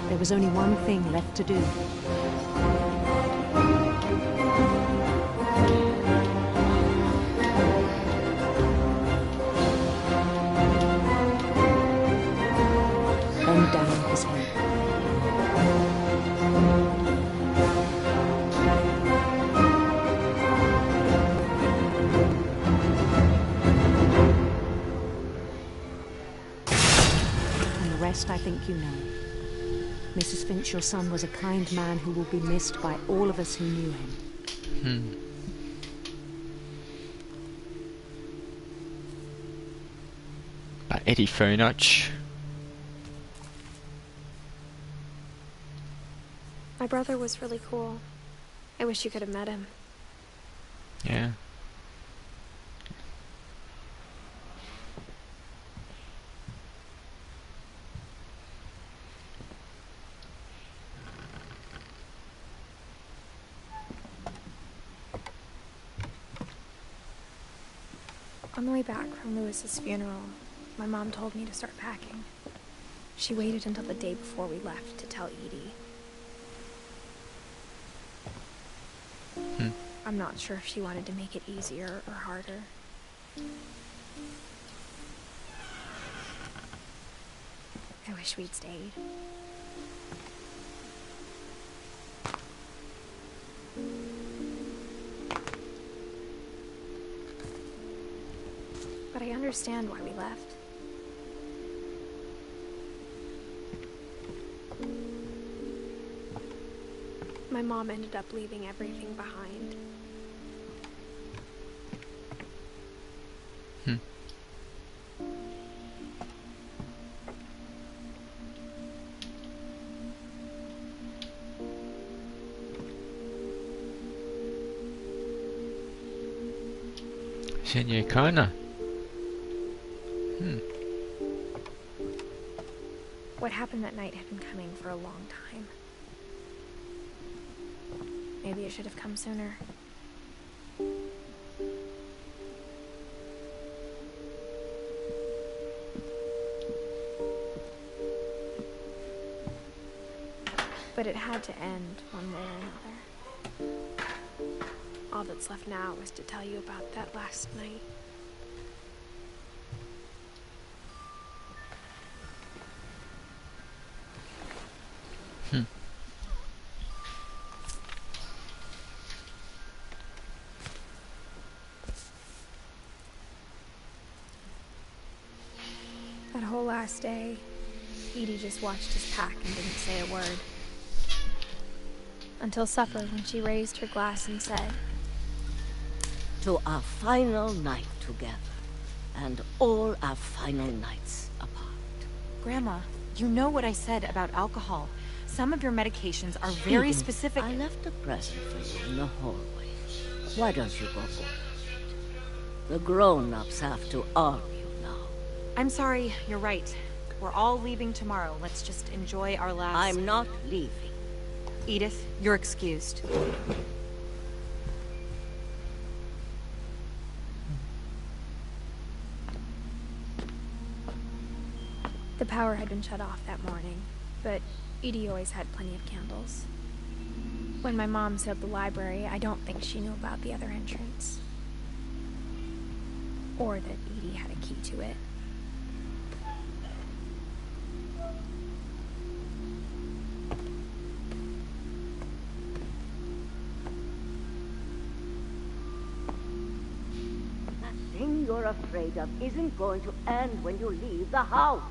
There was only one thing left to do. Bend down his head. I think you know. Mrs. Finch, your son was a kind man who will be missed by all of us who knew him. By Eddie very much. My brother was really cool. I wish you could have met him. Yeah. On the way back from Lewis's funeral, my mom told me to start packing. She waited until the day before we left to tell Edie. I'm not sure if she wanted to make it easier or harder. I wish we'd stayed. But I understand why we left. My mom ended up leaving everything behind. Senior Kana. What happened that night had been coming for a long time. Maybe it should have come sooner. But it had to end one way or another. All that's left now is to tell you about that last night. That whole last day, Edie just watched us pack and didn't say a word. Until supper, when she raised her glass and said, "To our final night together, and all our final nights apart." Grandma, you know what I said about alcohol. Some of your medications are very Edith, specific. I left a present for you in the hallway. Why don't you go open it? The grown-ups have to argue now. I'm sorry, you're right. We're all leaving tomorrow. Let's just enjoy our last... I'm not leaving. Edith, you're excused. The power had been shut off that morning, but Edie always had plenty of candles. When my mom sealed the library, I don't think she knew about the other entrance. or that Edie had a key to it. The thing you're afraid of isn't going to end when you leave the house.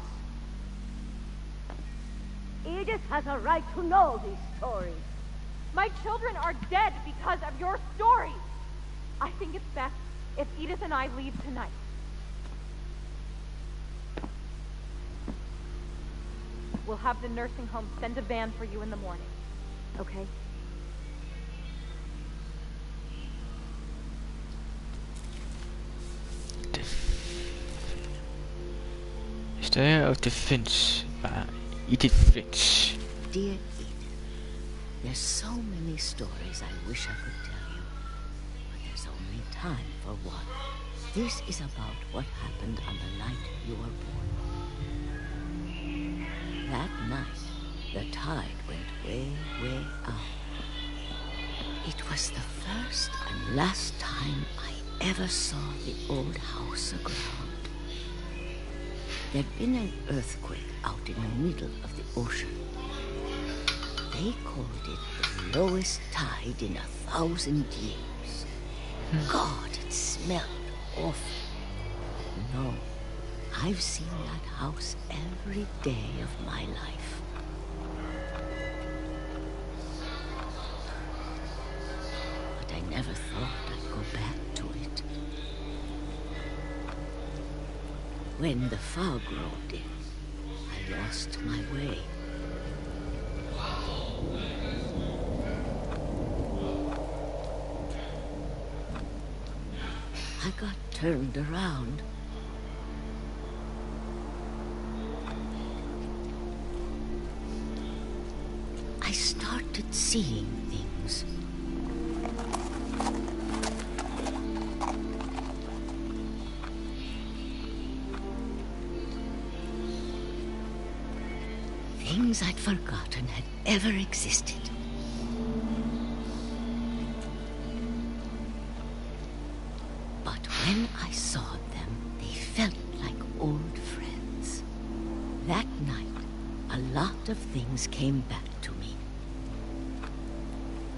Edith has a right to know these stories. My children are dead because of your stories. I think it's best if Edith and I leave tonight. We'll have the nursing home send a van for you in the morning. Okay? Stay of defense. Edith Finch. Dear Edith, there's so many stories I wish I could tell you, but there's only time for one. This is about what happened on the night you were born. That night, the tide went way, way out. It was the first and last time I ever saw the old house aground. There'd been an earthquake out in the middle of the ocean. They called it the lowest tide in 1,000 years. God, it smelled awful. No, I've seen that house every day of my life. But I never thought I'd go back to it. When the fog rolled in, I lost my way. I got turned around. I started seeing things. Things I'd forgotten had ever existed. But when I saw them, they felt like old friends. That night, a lot of things came back to me.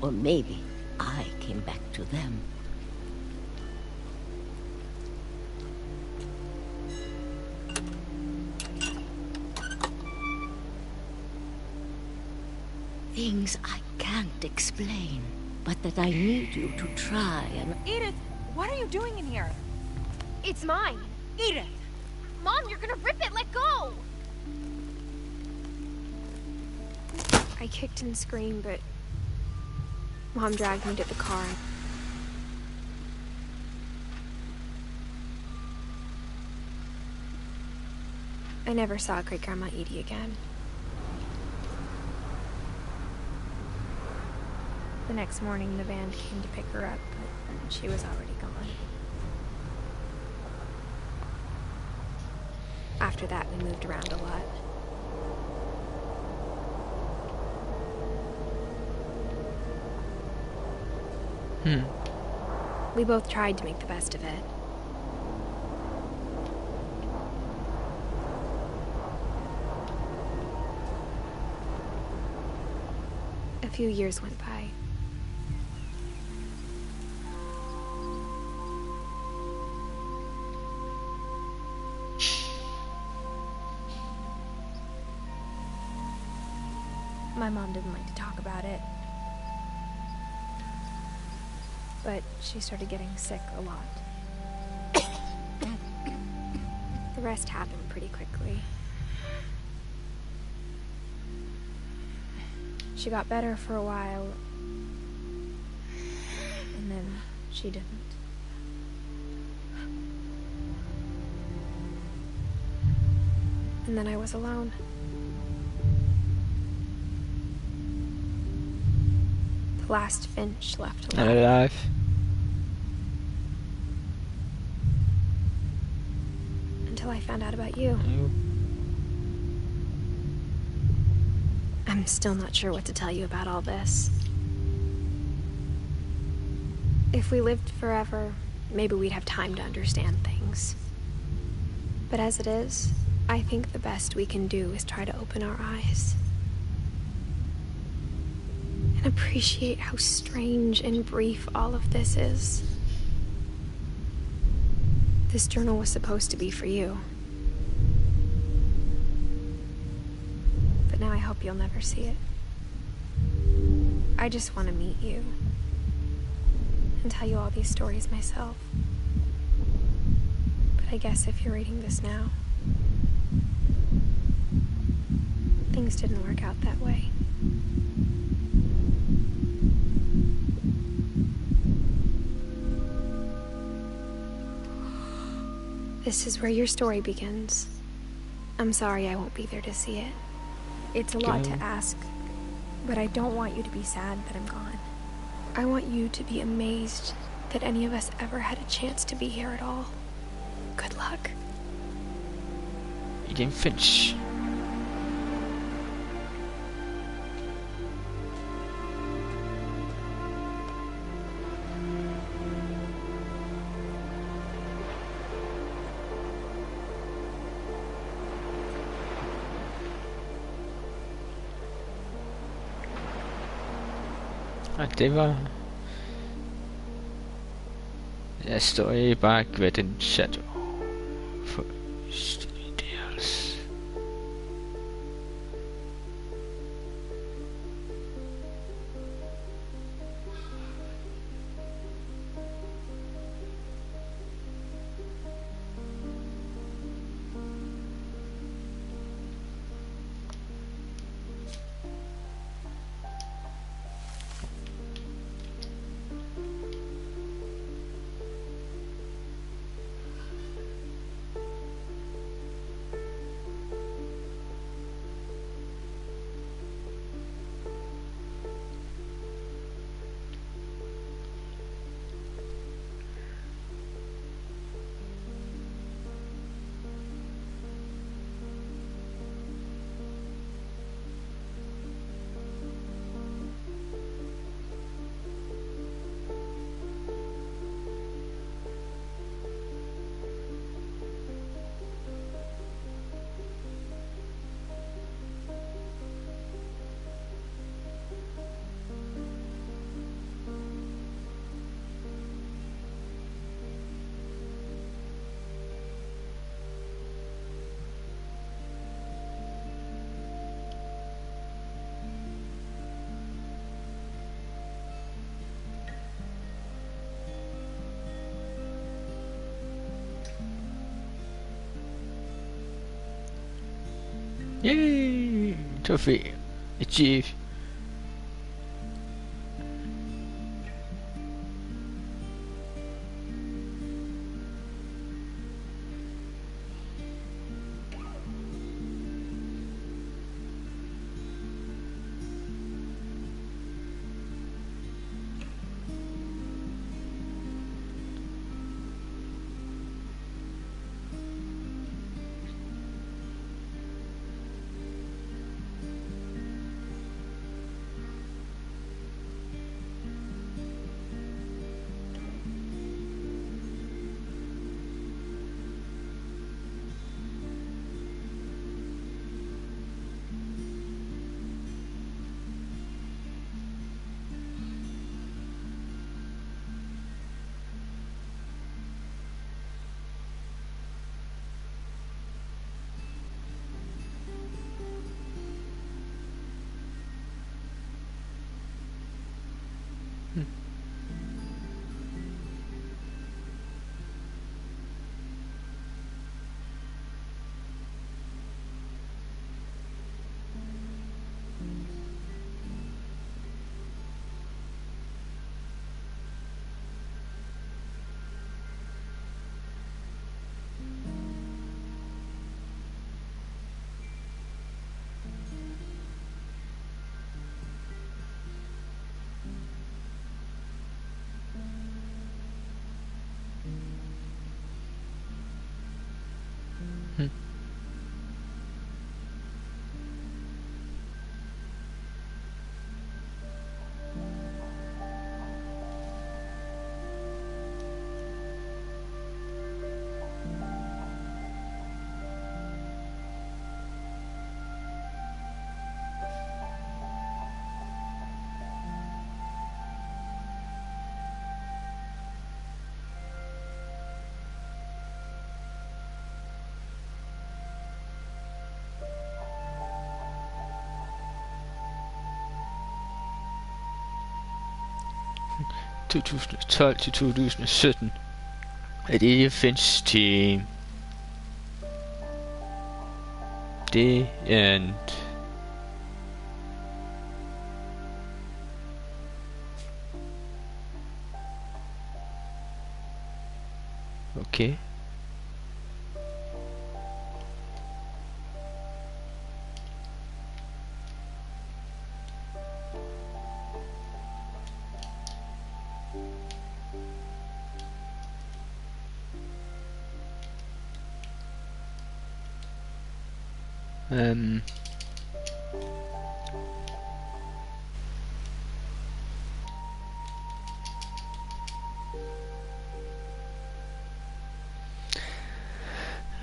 Or maybe I came back to them. Things I can't explain, but that I need you to try and... Edith, what are you doing in here? It's mine. Edith! Mom, you're gonna rip it! Let go! I kicked and screamed, but Mom dragged me to the car. I never saw Great-Grandma Edie again. The next morning, the van came to pick her up, but she was already gone. After that, we moved around a lot. We both tried to make the best of it. A few years went by. My mom didn't like to talk about it. But she started getting sick a lot. The rest happened pretty quickly. She got better for a while, and then she didn't. And then I was alone. The last Finch left alive. Not alive. Until I found out about you. I'm still not sure what to tell you about all this. If we lived forever, maybe we'd have time to understand things. But as it is, I think the best we can do is try to open our eyes. And appreciate how strange and brief all of this is. This journal was supposed to be for you. But now I hope you'll never see it. I just want to meet you. And tell you all these stories myself. But I guess if you're reading this now, things didn't work out that way. This is where your story begins. I'm sorry I won't be there to see it. It's a lot to ask, but I don't want you to be sad that I'm gone. I want you to be amazed that any of us ever had a chance to be here at all. Good luck. Eden Finch. Det var A Story by Gretchen Shadow for Studios. Yay! Trophy achieved. 2012 til 2017 er det FN's team. Det er en okay.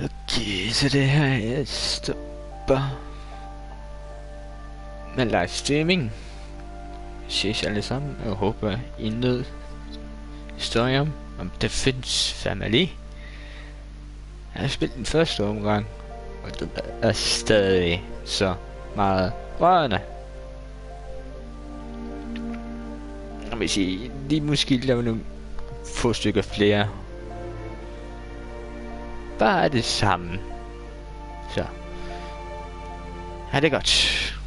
Okay, så det her er stopper med live streaming. Ses alle sammen, og håber I nød historien om The Finch Family. Jeg har spillet den første omgang, og det er stadig så meget rørende. Jeg vil sige, de måske lave nogle få stykker flere. Bare det samme. Så. Ha' det godt.